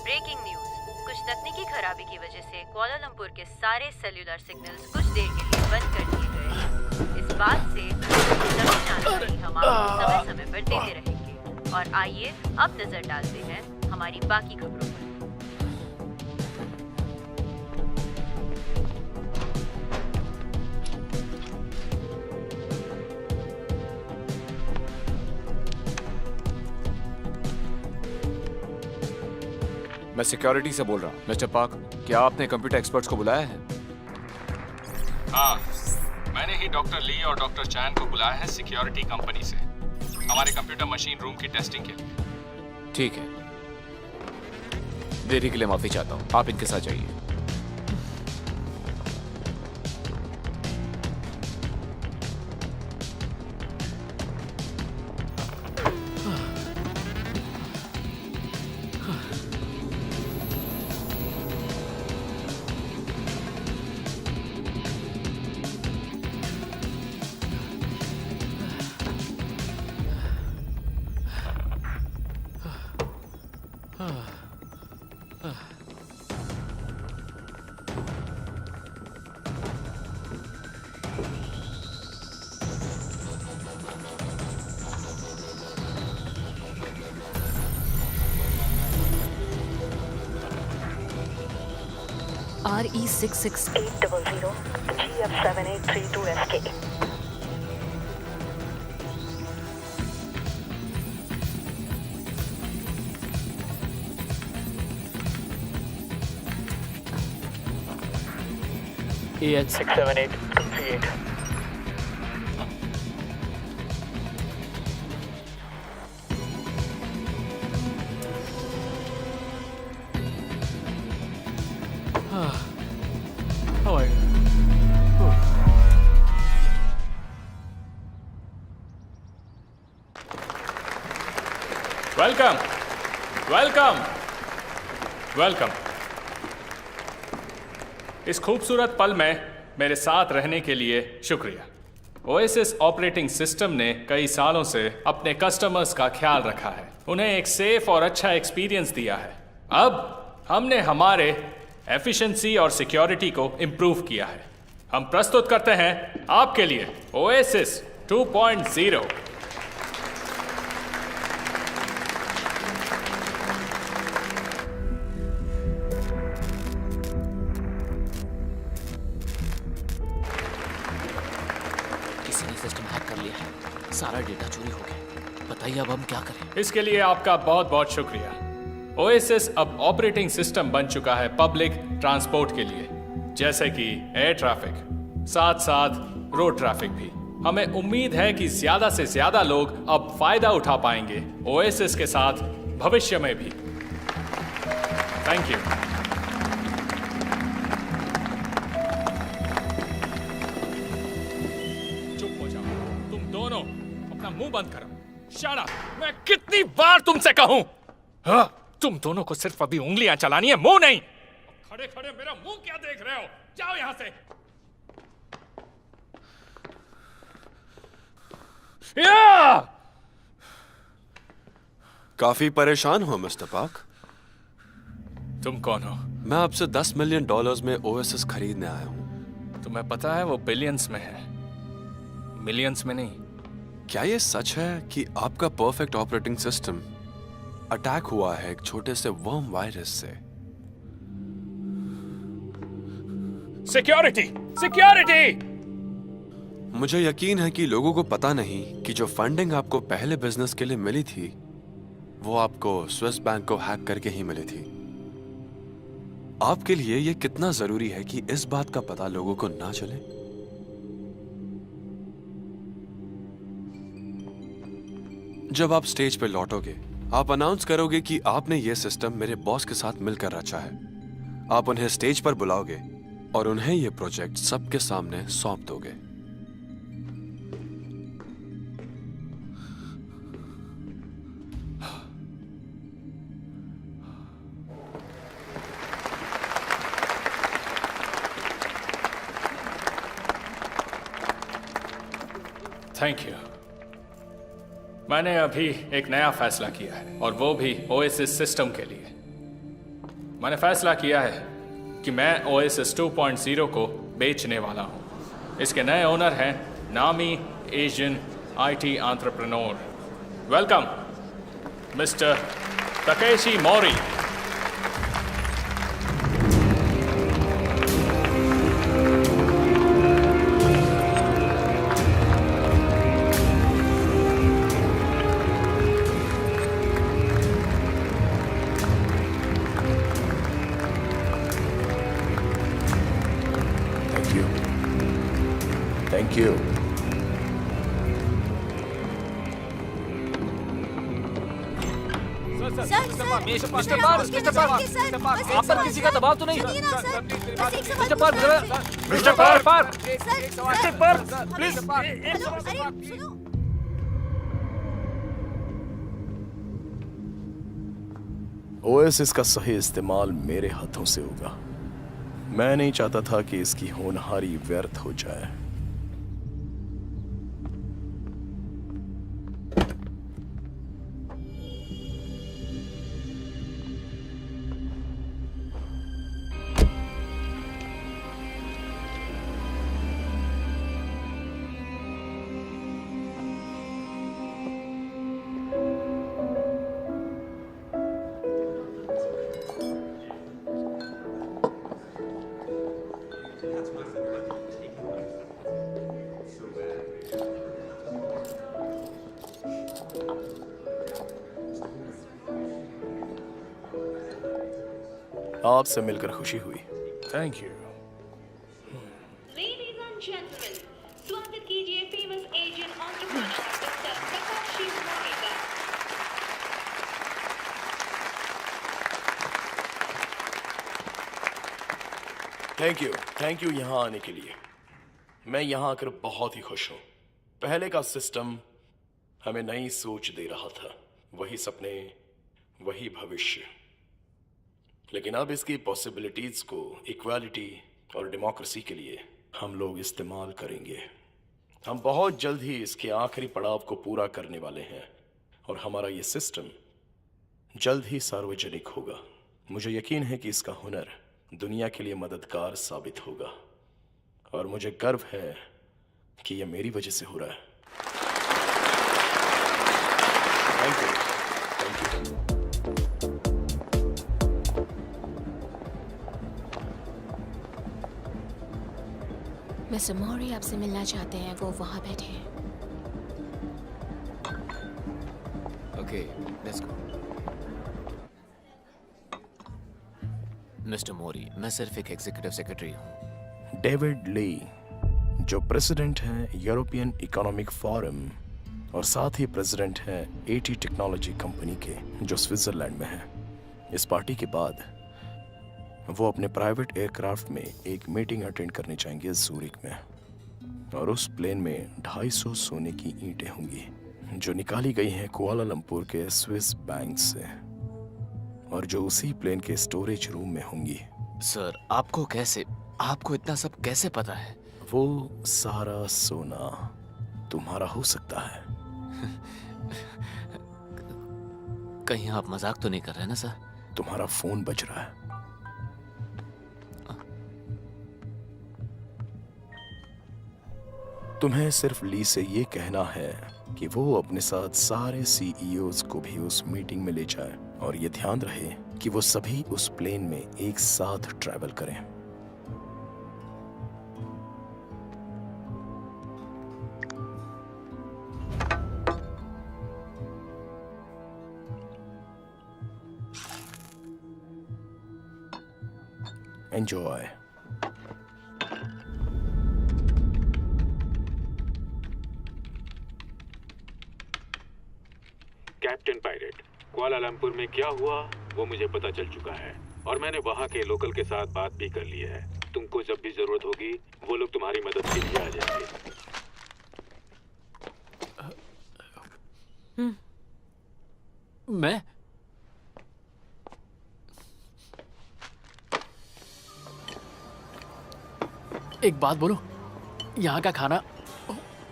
ब्रेकिंग न्यूज, कुछ तकनीकी खराबी की वजह से कुआलालंपुर के सारे सेल्यूलर सिग्नल्स कुछ देर के लिए बंद कर दिए गए हैं। इस बात से सभी जानकारी हम आपको समय समय पर देते रहेंगे। और आइए अब नजर डालते हैं हमारी बाकी खबरों पर। मैं सिक्योरिटी से बोल रहा हूँ। मिस्टर पार्क, क्या आपने कंप्यूटर एक्सपर्ट्स को बुलाया है? हाँ, मैंने ही डॉक्टर ली और डॉक्टर चैन को बुलाया है सिक्योरिटी कंपनी से, हमारे कंप्यूटर मशीन रूम की टेस्टिंग के लिए। ठीक है, देरी के लिए माफी चाहता हूँ। आप इनके साथ जाइए। RE66800 GF7832SK। AH 67838। Welcome welcome welcome. इस खूबसूरत पल में मेरे साथ रहने के लिए शुक्रिया। ओएसिस ऑपरेटिंग सिस्टम ने कई सालों से अपने कस्टमर्स का ख्याल रखा है, उन्हें एक सेफ और अच्छा एक्सपीरियंस दिया है। अब हमने हमारे एफिशिएंसी और सिक्योरिटी को इम्प्रूव किया है। हम प्रस्तुत करते हैं आपके लिए ओएसिस 2.0। किसी ने सिस्टम हैक कर लिया है, सारा डेटा चोरी हो गया। बताइए अब हम क्या करें? इसके लिए आपका बहुत बहुत शुक्रिया। ओएसिस अब ऑपरेटिंग सिस्टम बन चुका है पब्लिक ट्रांसपोर्ट के लिए, जैसे कि एयर ट्रैफिक, साथ साथ रोड ट्रैफिक भी। हमें उम्मीद है कि ज्यादा से ज्यादा लोग अब फायदा उठा पाएंगे ओएसिस के साथ भविष्य में भी। Thank you. चुप हो जाओ तुम दोनों, अपना मुंह बंद करो। Shut up! मैं कितनी बार तुमसे कहूं? हाँ, तुम दोनों को सिर्फ अभी उंगलियां चलानी है, मुंह नहीं। खड़े खड़े मेरा मुंह क्या देख रहे हो? जाओ यहां से। या! काफी परेशान हो मिस्टर पार्क। तुम कौन हो? मैं आपसे $10 मिलियन में ओएसएस खरीदने आया हूं। तुम्हें पता है वो बिलियंस में है, मिलियंस में नहीं। क्या ये सच है कि आपका परफेक्ट ऑपरेटिंग सिस्टम अटैक हुआ है एक छोटे से वर्म वायरस से? Security, security! मुझे यकीन है कि लोगों को पता नहीं कि जो फंडिंग आपको पहले बिजनेस के लिए मिली थी वो आपको स्विस बैंक को हैक करके ही मिली थी। आपके लिए यह कितना जरूरी है कि इस बात का पता लोगों को ना चले? जब आप स्टेज पे लौटोगे, आप अनाउंस करोगे कि आपने यह सिस्टम मेरे बॉस के साथ मिलकर रचा है। आप उन्हें स्टेज पर बुलाओगे और उन्हें यह प्रोजेक्ट सबके सामने सौंप दोगे। Thank you. मैंने अभी एक नया फैसला किया है, और वो भी ओएसिस सिस्टम के लिए। मैंने फैसला किया है कि मैं ओएसिस 2.0 को बेचने वाला हूं। इसके नए ओनर हैं नामी Asian IT entrepreneur. Welcome mister Takeshi Mori. Thank you. Mister park, आप पर किसी का दबाव तो नहीं? Mister park, please. ओएसिस का सही इस्तेमाल मेरे हाथों से होगा। मैं नहीं चाहता था कि इसकी होनहारी व्यर्थ हो जाए। आपसे मिलकर खुशी हुई। Thank you. Ladies and gentlemen, स्वागत कीजिए famous Asian entrepreneur doctor Takashi Mori का। थैंक यू यहाँ आने के लिए। मैं यहाँ आकर बहुत ही खुश हूँ। पहले का सिस्टम हमें नई सोच दे रहा था, वही सपने, वही भविष्य। लेकिन अब इसकी पॉसिबिलिटीज को इक्वालिटी और डेमोक्रेसी के लिए हम लोग इस्तेमाल करेंगे। हम बहुत जल्द ही इसके आखिरी पड़ाव को पूरा करने वाले हैं और हमारा ये सिस्टम जल्द ही सार्वजनिक होगा। मुझे यकीन है कि इसका हुनर दुनिया के लिए मददगार साबित होगा, और मुझे गर्व है कि यह मेरी वजह से हो रहा है। Thank you. मिस्टर मौर्य आपसे मिलना चाहते हैं, वो वहां बैठे हैं। Okay, let's go. Mister Maurya, मैं सिर्फ एक एग्जीक्यूटिव सेक्रेटरी हूँ। डेविड ली, जो प्रेसिडेंट हैं यूरोपियन इकोनॉमिक फोरम और साथ ही प्रेसिडेंट हैं एटी टेक्नोलॉजी कंपनी के, जो स्विट्जरलैंड में है। इस पार्टी के बाद वो अपने प्राइवेट एयरक्राफ्ट में एक मीटिंग अटेंड करने जाएंगे ज़ूरिक में, और उस प्लेन में 250 सोने की ईंटें होंगी जो निकाली गई हैं कुआलालंपुर के स्विस बैंक से, और जो उसी प्लेन के स्टोरेज रूम में होंगी। सर, आपको इतना सब कैसे पता है? वो सारा सोना तुम्हारा हो सकता है। कहीं आप मजाक तो नहीं कर रहे ना सर? तुम्हारा फोन बज रहा है। तुम्हें सिर्फ ली से ये कहना है कि वो अपने साथ सारे सीईओज को भी उस मीटिंग में ले जाए, और ये ध्यान रहे कि वो सभी उस प्लेन में एक साथ ट्रैवल करें। Enjoy. कैप्टन पायलट, कुआलालंपुर में क्या हुआ वो मुझे पता चल चुका है, और मैंने वहाँ के लोकल के साथ बात भी कर ली है। तुमको जब भी जरूरत होगी वो लोग तुम्हारी मदद के लिए आ जाएंगे। मैं एक बात बोलूं, यहाँ का खाना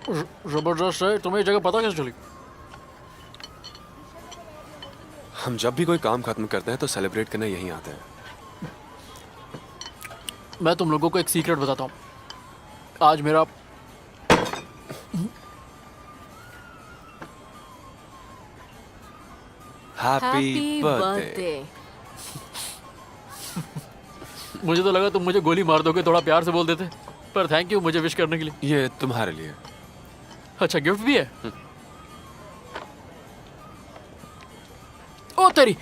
जबरदस्त है। तुम्हें ये जगह पता कैसे चली? हम जब भी कोई काम खत्म करते हैं तो सेलिब्रेट करने यहीं आते हैं। मैं तुम लोगों को एक सीक्रेट बताता हूँ। आज मेरा हैप्पी बर्थडे। मुझे तो लगा तुम मुझे गोली मार दोगे, थोड़ा प्यार से बोल देते, पर थैंक यू मुझे विश करने के लिए। ये तुम्हारे लिए। अच्छा, गिफ्ट भी है? ओ तेरी,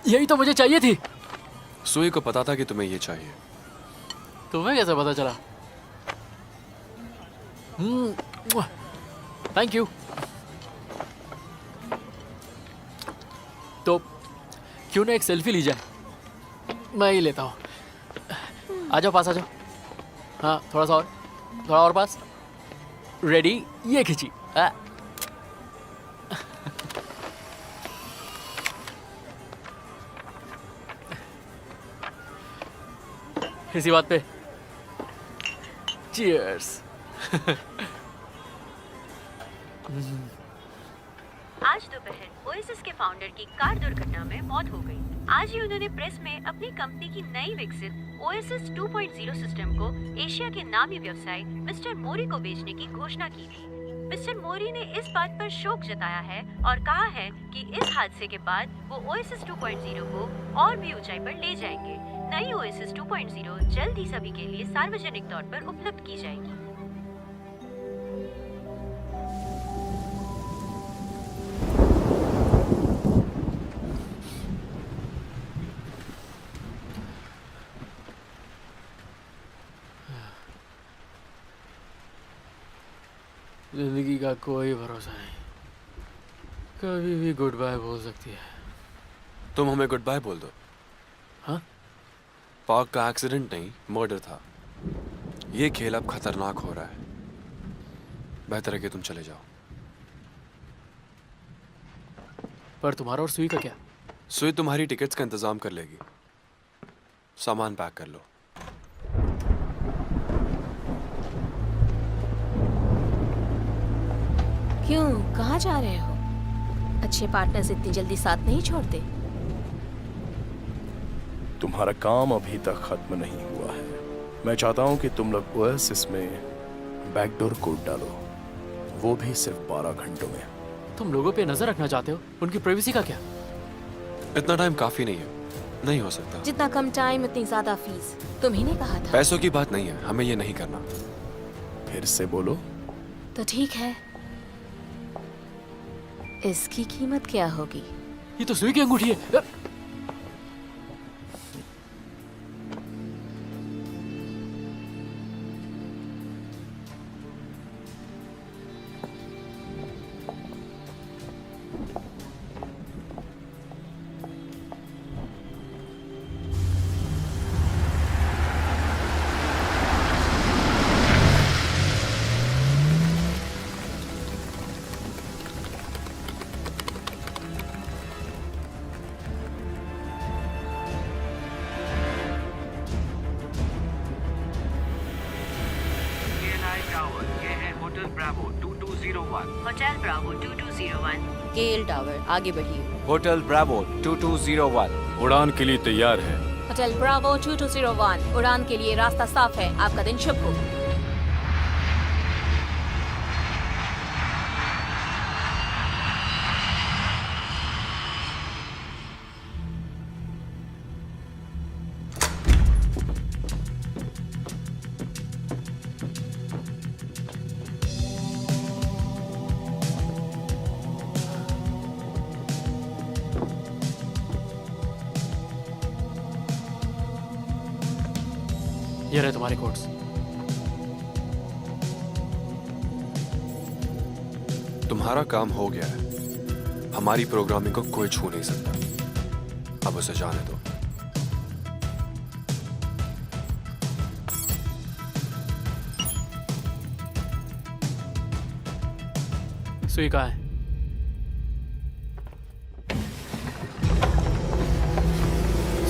यही तो मुझे चाहिए थी। सुई को पता था कि तुम्हें ये चाहिए। तुम्हें कैसे पता चला? Thank you. तो क्यों ना एक सेल्फी ली जाए? मैं ही लेता हूँ। आ जाओ, पास आ जाओ। हाँ, थोड़ा और पास। रेडी? ये खींची। इसी बात पे चीयर्स। आज दोपहर ओएसिस के फाउंडर की कार दुर्घटना में मौत हो गई। आज ही उन्होंने प्रेस में अपनी कंपनी की नई विकसित ओएसिस 2.0 सिस्टम को एशिया के नामी व्यवसायी मिस्टर मोरी को बेचने की घोषणा की थी। मिस्टर मोरी ने इस बात पर शोक जताया है और कहा है कि इस हादसे के बाद वो ओएसिस 2.0 को और भी ऊंचाई पर ले जाएंगे। नई ओएसिस 2.0 जल्द ही सभी के लिए सार्वजनिक तौर पर उपलब्ध की जाएगी। जिंदगी का कोई भरोसा नहीं, कभी भी गुड बाय बोल सकती है। तुम हमें गुड बाय बोल दो। हाँ? पार्क का एक्सीडेंट नहीं, मर्डर था। ये खेल अब खतरनाक हो रहा है। बेहतर है कि तुम चले जाओ। पर तुम्हारा और सुई का क्या? सुई तुम्हारी टिकट्स का इंतजाम कर लेगी। सामान पैक कर लो। क्यों, कहाँ जा रहे हो? अच्छे पार्टनर्स इतनी जल्दी साथ नहीं छोड़ते। तुम्हारा काम अभी तक खत्म नहीं हुआ है। मैं चाहता हूं कि तुम लोग ओएसिस में बैकडोर कोड डालो, वो भी सिर्फ 12 घंटों में। तुम लोगों पे नजर रखना चाहते हो, उनकी प्राइवेसी का क्या? इतना टाइम काफी नहीं है, नहीं हो सकता। जितना कम टाइम उतनी ज्यादा फीस, तुम ही ने कहा था। पैसों की बात नहीं है, हमें ये नहीं करना। फिर से बोलो। तो ठीक है, इसकी कीमत क्या होगी? ये तो सुई की अंगूठी है। Hotel Bravo 2201। केएल टावर आगे बढ़िए। होटल ब्रावो 2201 उड़ान के लिए तैयार है। होटल ब्रावो 2201, उड़ान के लिए रास्ता साफ है। आपका दिन शुभ हो। ये रहे तुम्हारे कोड्स। तुम्हारा काम हो गया है। हमारी प्रोग्रामिंग को कोई छू नहीं सकता। अब उसे जाने दो। सुई कहाँ है?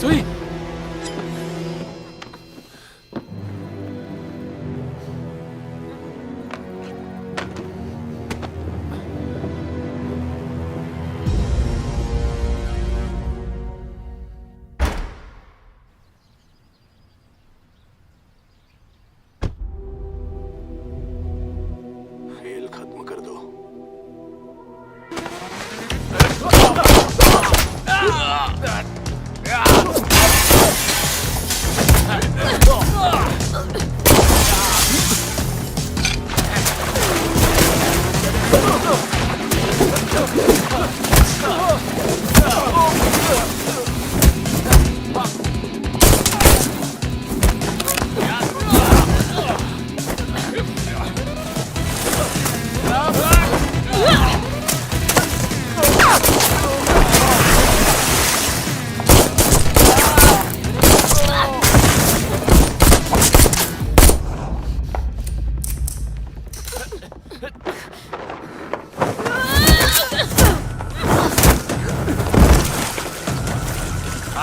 सुई! खेल खत्म कर दो।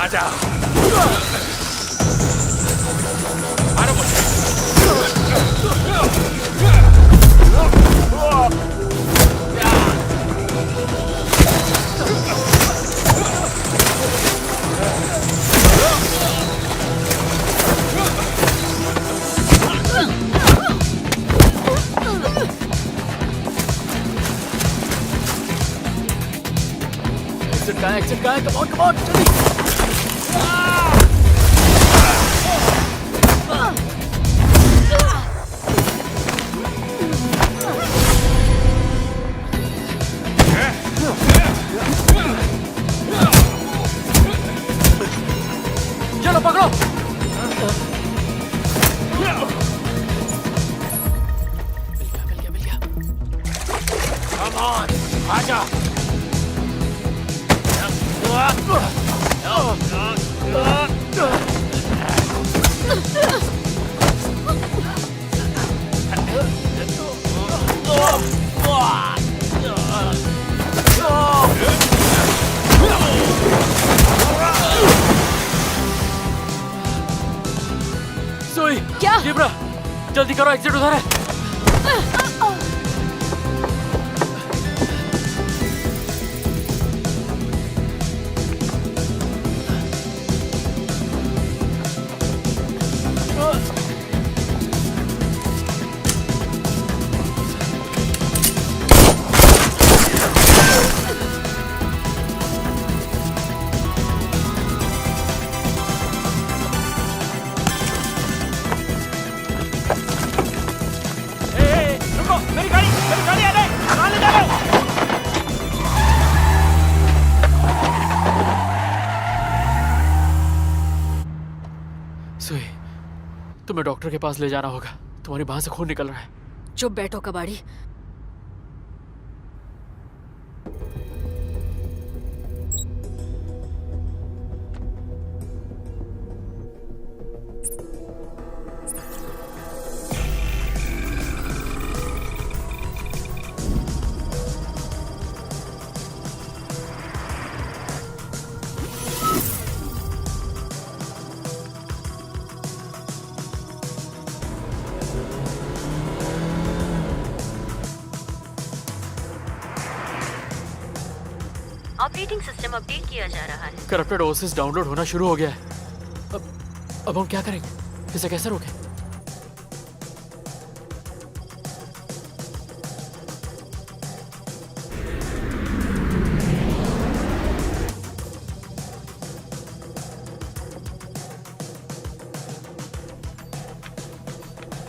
आजा। एक्सिट कहाँ है? कम ऑन जल्दी! चलो पकड़ो! मिल गया। Come on, आजा। सुई! क्या? जिब्रा, जल्दी करो, एग्जिट उधर है। सुई, तुम्हें डॉक्टर के पास ले जाना होगा। तुम्हारी बांह से खून निकल रहा है। चुप बैठो कबाड़ी। ऑपरेटिंग सिस्टम अपडेट किया जा रहा है। करप्टेड ओएसएस डाउनलोड होना शुरू हो गया है। अब हम क्या करेंगे? इसे कैसे रोकें?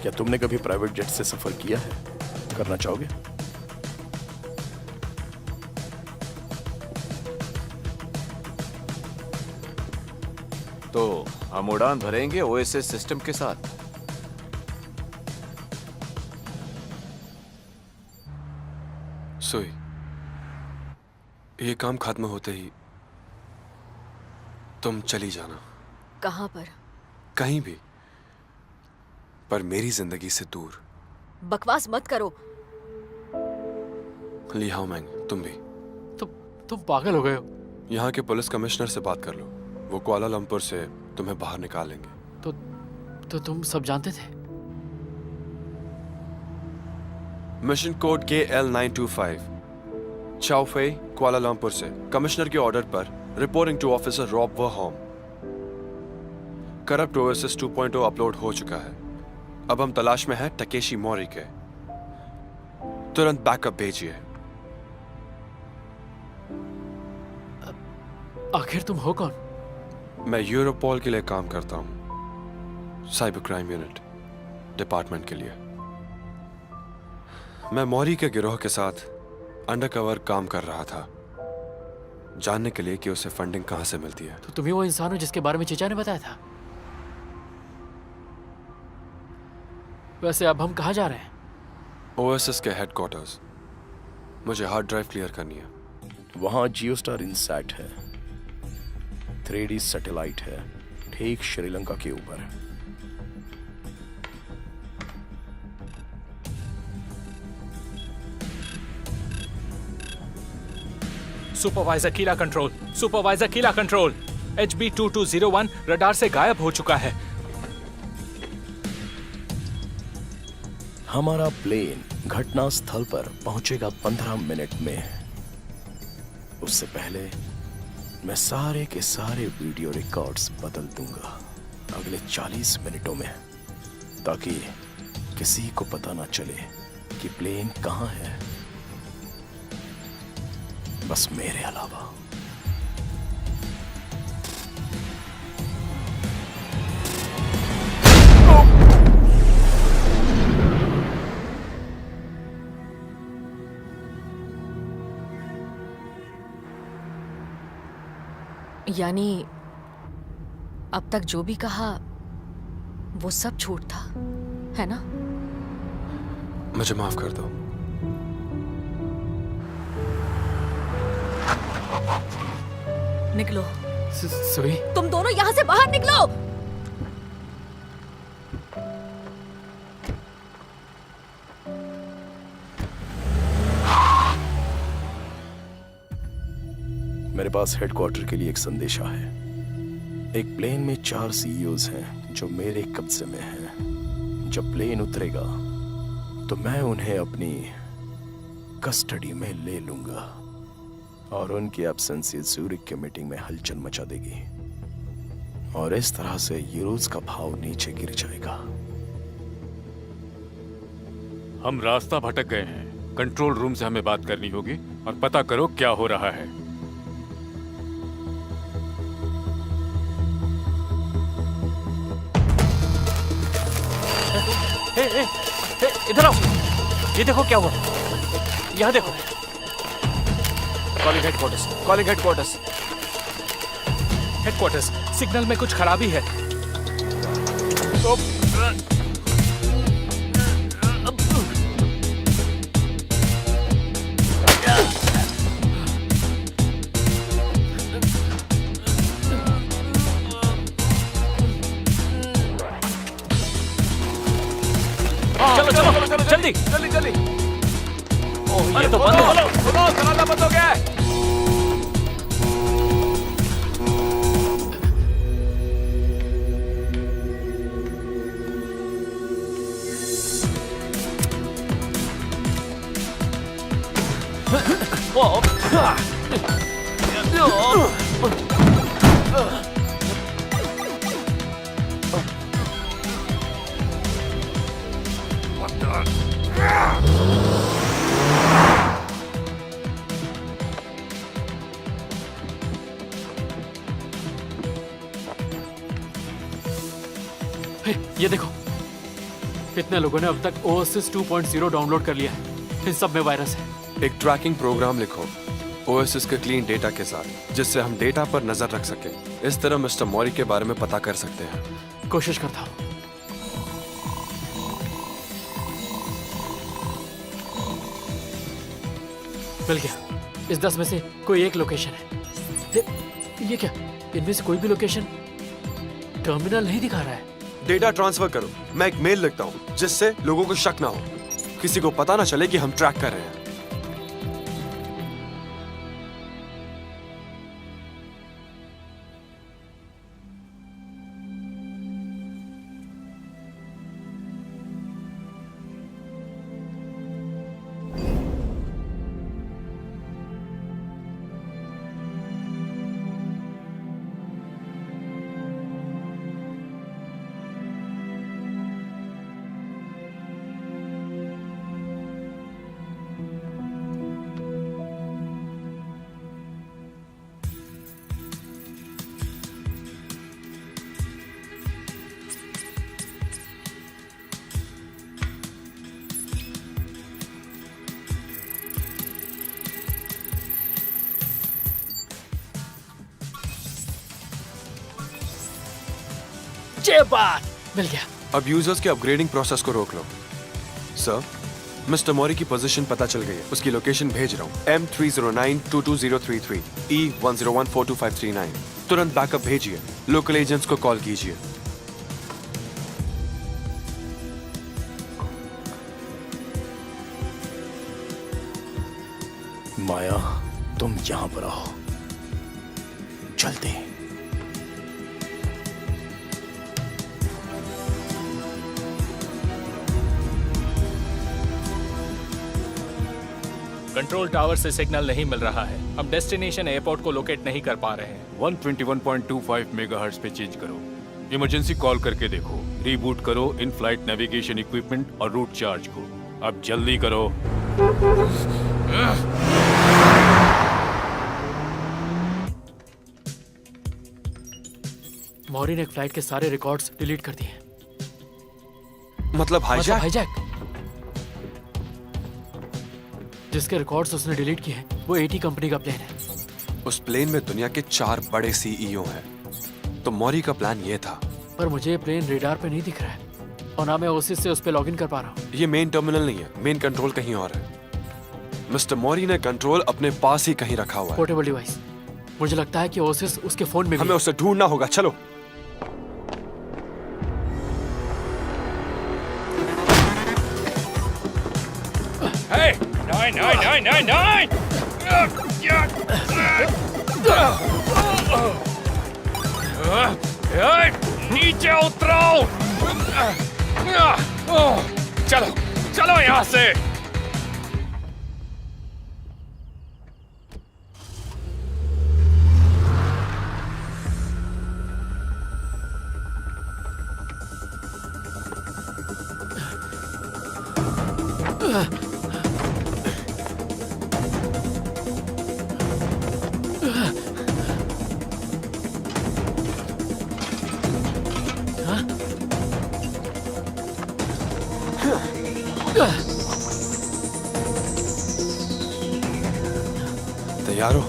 क्या तुमने कभी प्राइवेट जेट से सफर किया है? करना चाहोगे? तो हम उड़ान भरेंगे ओएसएस सिस्टम के साथ। सुई, ये काम खत्म होते ही तुम चली जाना। कहाँ पर? कहीं भी, पर मेरी जिंदगी से दूर। बकवास मत करो। ली हाओ मैंग, तुम भी। तुम पागल हो गए हो। यहाँ के पुलिस कमिश्नर से बात कर लो, वो कुआलालंपुर से तुम्हें बाहर निकालेंगे। तो तुम सब जानते थे? मिशन कोड KL925, चाओफे, कुआलालंपुर से कमिश्नर के ऑर्डर पर reporting to officer Rob Verhom. Corrupt OSS 2.0 upload हो चुका है। अब हम तलाश में हैं टकेशी मोरी के। तुरंत बैकअप भेजिए। आखिर तुम हो कौन? मैं यूरोपोल के लिए काम करता हूं, साइबर क्राइम यूनिट डिपार्टमेंट के लिए। मैं मौरी के गिरोह के साथ अंडरकवर काम कर रहा था, जानने के लिए कि उसे फंडिंग कहां से मिलती है। तो तुम ही वो इंसान हो जिसके बारे में चीचा ने बताया था? वैसे अब हम कहां जा रहे हैं? ओएसएस के हेडक्वार्टर्स। मुझे हार्ड ड्राइव क्लियर करनी है। वहां जियोस्टार इनसैट है, 3D सैटेलाइट है, ठीक श्रीलंका के ऊपर। सुपरवाइजर कीला कंट्रोल, सुपरवाइजर कीला कंट्रोल, HB2201 रडार से गायब हो चुका है। हमारा प्लेन घटना स्थल पर पहुंचेगा 15 मिनट में। उससे पहले मैं सारे के सारे वीडियो रिकॉर्ड्स बदल दूंगा अगले 40 मिनटों में, ताकि किसी को पता ना चले कि प्लेन कहां है, बस मेरे अलावा। यानी अब तक जो भी कहा वो सब झूठ था, है ना? मुझे माफ कर दो। निकलो। सुई, तुम दोनों यहां से बाहर निकलो। मेरे पास हेडक्वार्टर के लिए एक संदेशा है। एक प्लेन में 4 CEOs हैं जो मेरे कब्जे में हैं। जब प्लेन उतरेगा तो मैं उन्हें अपनी कस्टडी में ले लूंगा और उनकी एब्सेंस ज़ूरिक के मीटिंग में हलचल मचा देगी और इस तरह से यूरोज का भाव नीचे गिर जाएगा। हम रास्ता भटक गए हैं। कंट्रोल रूम से हमें बात करनी होगी और पता करो क्या हो रहा है। इधर आओ, ये देखो क्या हुआ। यहाँ देखो। Calling headquarters, calling headquarters. Headquarters, signal में कुछ खराबी है। चलो चलो जल्दी जल्दी जल्दी। ये तो बंद है। सुनो दरवाजा बंद हो गया है। हे, ये देखो, कितने लोगों ने अब तक ओएसिस 2.0 डाउनलोड कर लिया है। इन सब में वायरस है। एक ट्रैकिंग प्रोग्राम लिखो ओएसिस के क्लीन डेटा के साथ, जिससे हम डेटा पर नजर रख सकें। इस तरह मिस्टर मौरी के बारे में पता कर सकते हैं। कोशिश करता हूँ। मिल गया। इस 10 में से कोई एक लोकेशन है। ये क्या? इनमें से कोई भी लोकेशन टर्मिनल नहीं दिखा रहा है। डेटा ट्रांसफर करो। मैं एक मेल लिखता हूँ जिससे लोगों को शक ना हो, किसी को पता ना चले कि हम ट्रैक कर रहे हैं। ये बात मिल गया। अब यूजर्स के अपग्रेडिंग प्रोसेस को रोक लो। सर, मिस्टर मौरी की पोजीशन पता चल गई है। उसकी लोकेशन भेज रहा हूँ। M309-22033 E101425339। तुरंत बैकअप भेजिए। लोकल एजेंट्स को कॉल कीजिए। माया, तुम यहां पर आओ जल्दी। कंट्रोल टावर से सिग्नल नहीं मिल रहा है। हम डेस्टिनेशन एयरपोर्ट को लोकेट नहीं कर पा रहे हैं। 121.25 मेगाहर्ट्ज पे चेंज करो। इमरजेंसी कॉल करके देखो। रीबूट करो इन फ्लाइट नेविगेशन इक्विपमेंट और रूट चार्ज को। अब जल्दी करो। मौरी ने फ्लाइट के सारे रिकॉर्ड्स डिलीट कर दिए। मतलब हाईजैक? हाईजैक। जिसके रिकॉर्ड्स उसने डिलीट किए हैं वो एटी कंपनी का प्लेन है। उस प्लेन में दुनिया के 4 बड़े सीईओ हैं। तो मौरी का प्लान ये था। पर मुझे प्लेन रेडार पे नहीं दिख रहा है और ना मैं ओसिस से उस पे लॉगिन कर पा रहा हूँ। ये मेन टर्मिनल नहीं है। मेन कंट्रोल कहीं और है। मिस्टर मौरी ने कंट्रोल अपने पास ही कहीं रखा हुआ है। Portable device. मुझे लगता है कि ओसिस उसके फोन में भी हमें उसे ढूंढना होगा। चलो। Hey! 99999! नीचे उतरो! चलो, चलो यहाँ से! तैयार हो?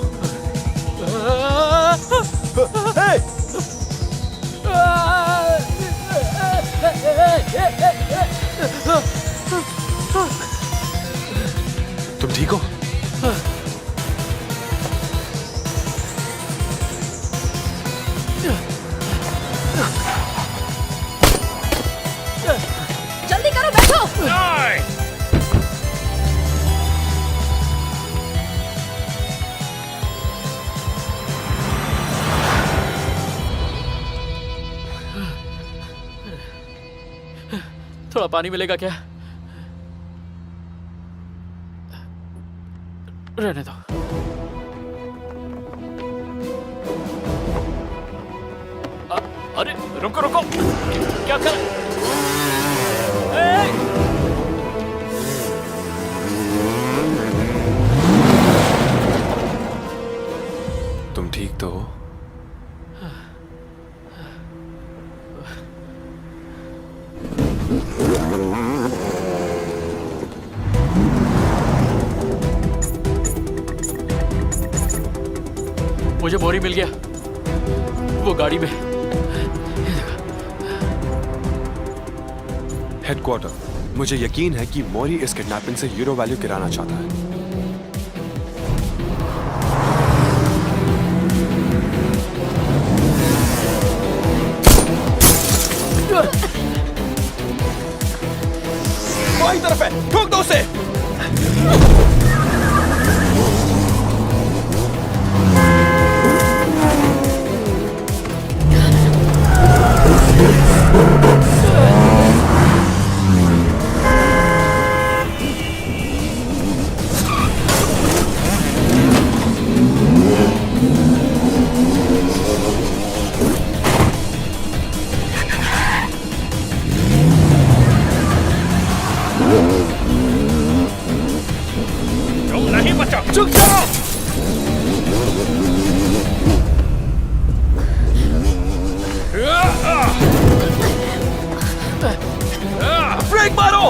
थोड़ा पानी मिलेगा क्या? रहने दो। अरे रुको रुको, क्या कर? तुम ठीक तो हो? मुझे मोरी मिल गया, वो गाड़ी में। हेडक्वार्टर, मुझे यकीन है कि मौरी इस किडनैपिंग से यूरो वैल्यू गिराना चाहता है। बाईं तरफ है, ठोक दो उसे। नहीं बचा, चुप जाओ। ब्रेक मारो।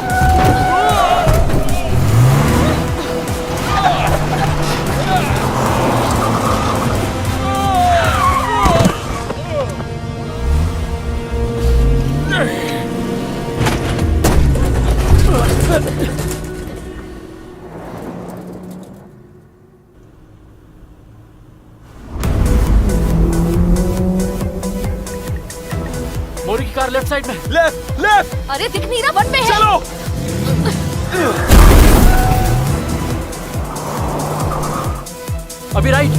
मोरी की कार लेफ्ट साइड में। Left left. अरे दिख नहीं रहा, वन में है। चलो। अभी राइट।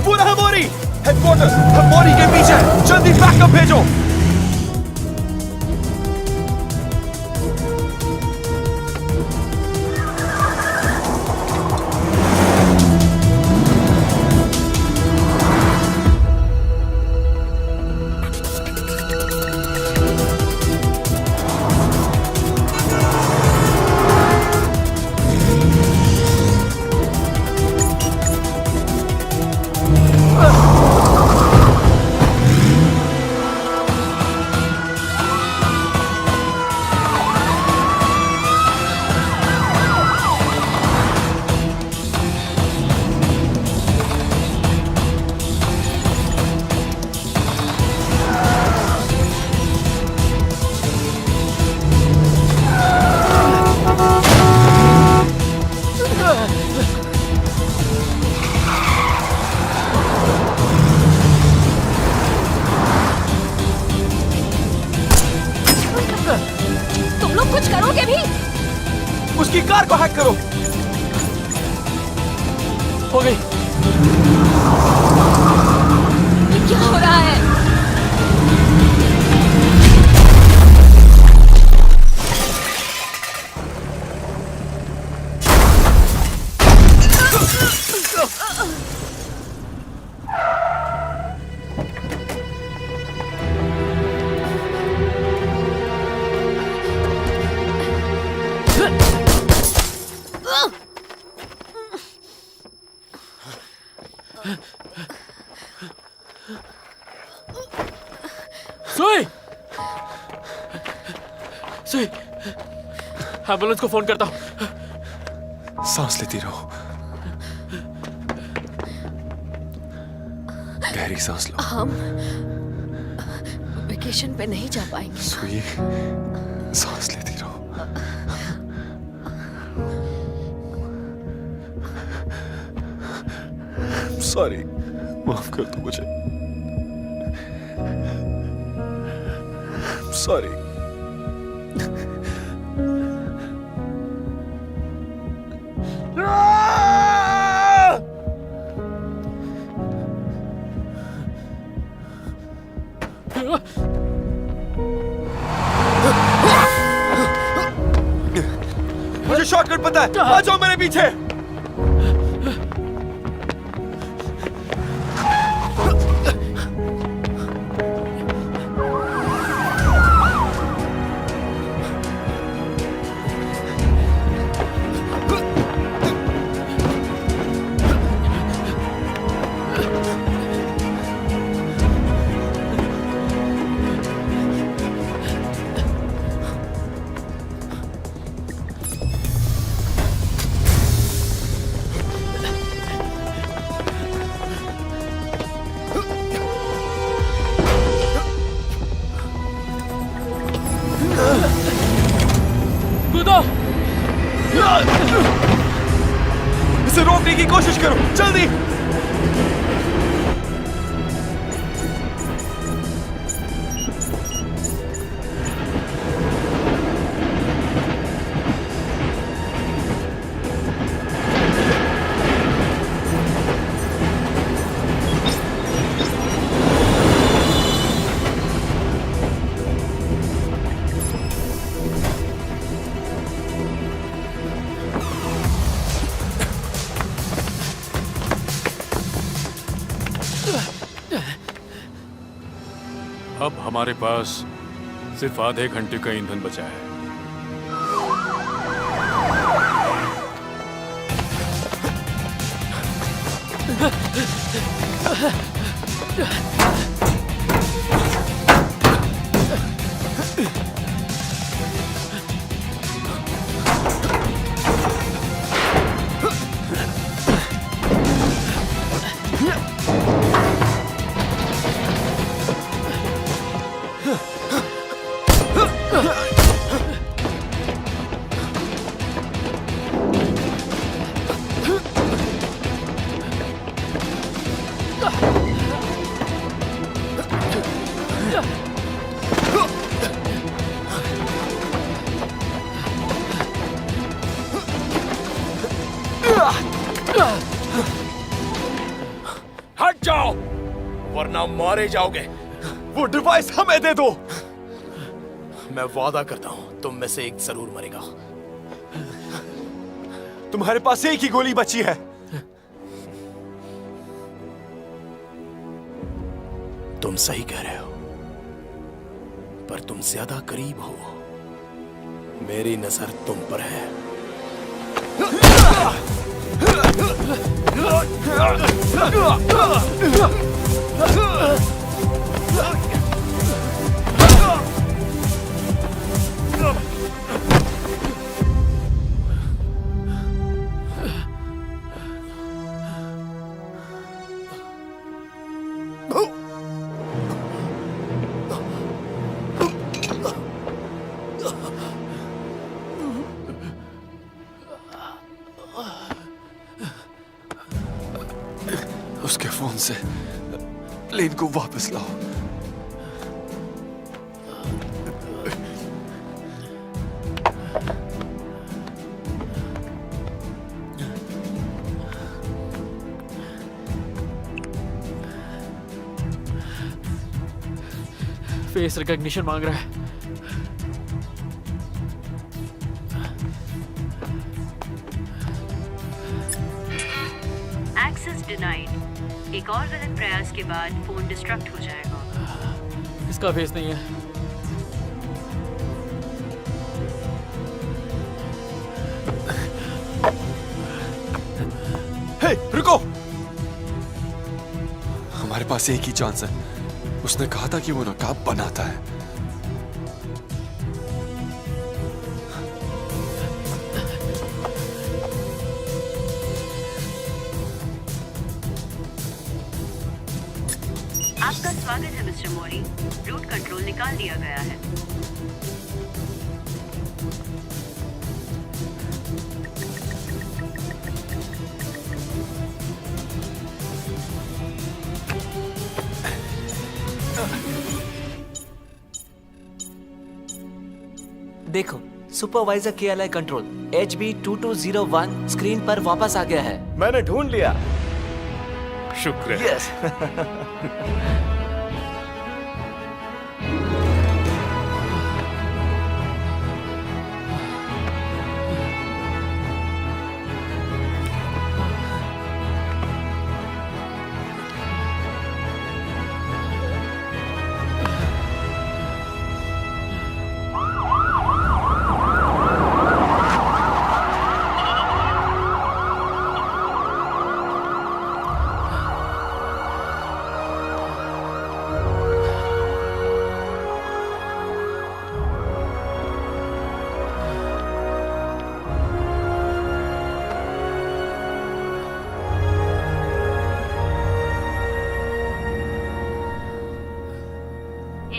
पूरा है मोरी। हेडक्वार्टर, हम मोरी के पीछे हैं। जल्दी बैकअप भेजो। तुम लोग कुछ करोगे भी? उसकी कार को हैक करो। हो गई। ये क्या हो रहा है? सुई, सुई, एम्बुलेंस को फोन करता हूँ। सांस लेती रहो, गहरी सांस लो। हम वेकेशन पे नहीं जा पाएंगे। सुई, सांस लेती रहो। सॉरी, माफ कर दो मुझे। सॉरी। मुझे शॉर्टकट पता है, आ जाओ मेरे पीछे। कूदो! इसे रोकने की कोशिश करो, जल्दी। अब हमारे पास सिर्फ आधे घंटे का ईंधन बचा है। हट जाओ, वरना मारे जाओगे। वो डिवाइस हमें दे दो। मैं वादा करता हूं तुम में से एक जरूर मरेगा। तुम्हारे पास एक ही गोली बची है। तुम सही कह रहे हो, पर तुम ज्यादा करीब हो। मेरी नजर तुम पर है। उसके फोन से लेन को वापस लाओ। फेस रिकॉग्निशन मांग रहा है। Access denied. एक और गलत प्रयास के बाद फोन डिस्ट्रक्ट हो जाएगा। इसका फेस नहीं है। हे, रुको! हमारे पास एक ही चांस है। उसने कहा था कि वो नकाब बनाता है। आपका स्वागत है मिस्टर मोरी। रूट कंट्रोल निकाल दिया गया है। देखो, supervisor KLI control HB2201 screen पर वापस आ गया है। मैंने ढूंढ लिया। शुक्र है। यस।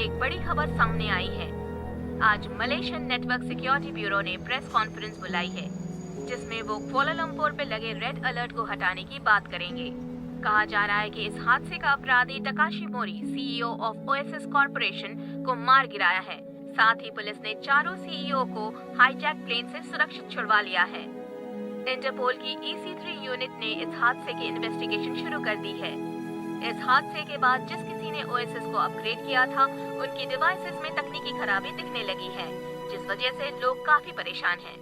एक बड़ी खबर सामने आई है। आज मलेशियन नेटवर्क सिक्योरिटी ब्यूरो ने प्रेस कॉन्फ्रेंस बुलाई है, जिसमें वो कुआलालंपुर पे लगे रेड अलर्ट को हटाने की बात करेंगे। कहा जा रहा है कि इस हादसे का अपराधी Takeshi Mori, CEO of oasis corporation, को मार गिराया है। साथ ही पुलिस ने चारों सीईओ को हाईजैक प्लेन से सुरक्षित छुड़वा लिया है। इंटरपोल की EC3 यूनिट ने इस हादसे की इन्वेस्टिगेशन शुरू कर दी है। इस हादसे के बाद जिस किसी ने ओएसिस को अपग्रेड किया था, उनकी डिवाइसेस में तकनीकी खराबी दिखने लगी है, जिस वजह से लोग काफी परेशान हैं।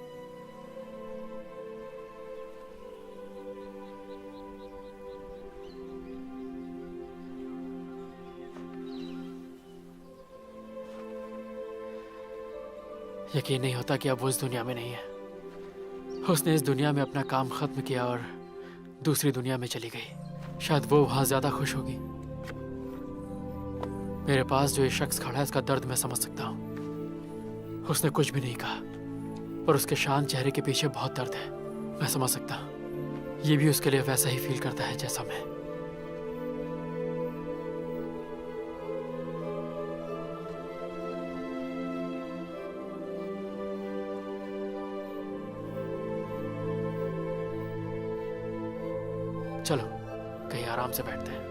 यकीन नहीं होता कि अब वो इस दुनिया में नहीं है। उसने इस दुनिया में अपना काम खत्म किया और दूसरी दुनिया में चली गई। शायद वो वहां ज्यादा खुश होगी। मेरे पास जो ये शख्स खड़ा है, इसका दर्द मैं समझ सकता हूँ। उसने कुछ भी नहीं कहा, पर उसके शांत चेहरे के पीछे बहुत दर्द है। मैं समझ सकता हूँ। ये भी उसके लिए वैसा ही फील करता है जैसा मैं। चलो कहीं आराम से बैठते हैं।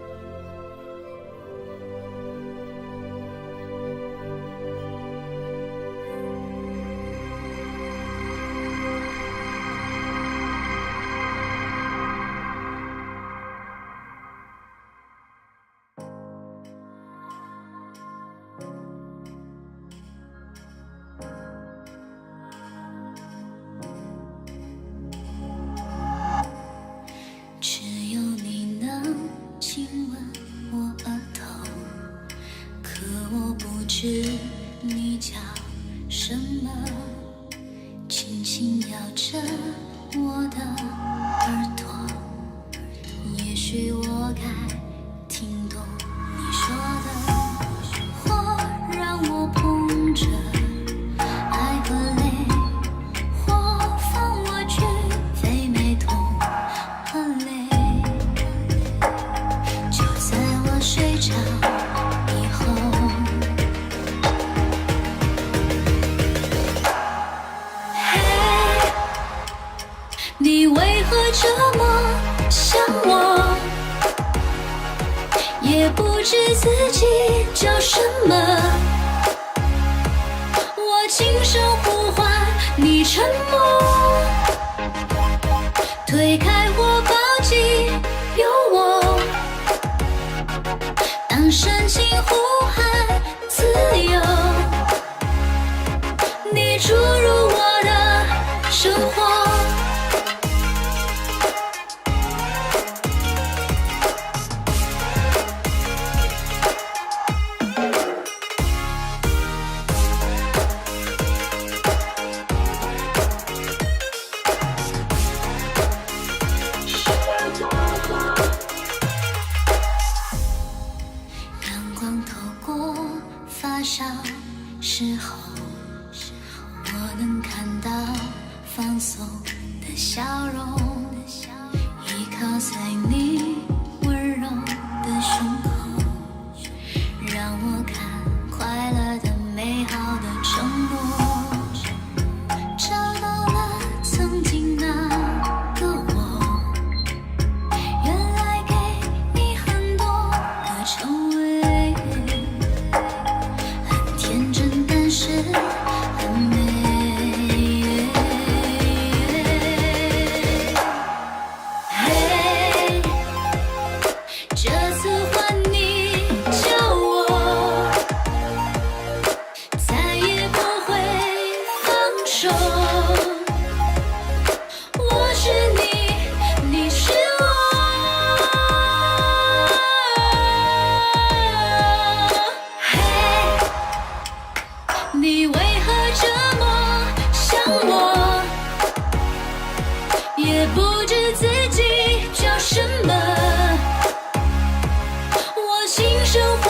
你叫什么？轻轻摇着我的耳朵，也许我该听懂你说的。或让我碰着爱和泪，或放我去飞没痛和泪，就在我睡着以后。你为何这么想我？也不知自己叫什么。我轻声呼唤你沉默，推开我抱紧有我。当深情呼喊自由，你注入我的生活。时候，我能看到放松的笑容，依靠在你温柔的胸口，让我看快乐的美好的承诺，找到了曾经那个我，原来给你很多的称谓，很天真。是很美，嘿，这次换你叫我，再也不会放手。我是你，你是我，嘿。你为何这么想我？也不知自己叫什么。我轻声呼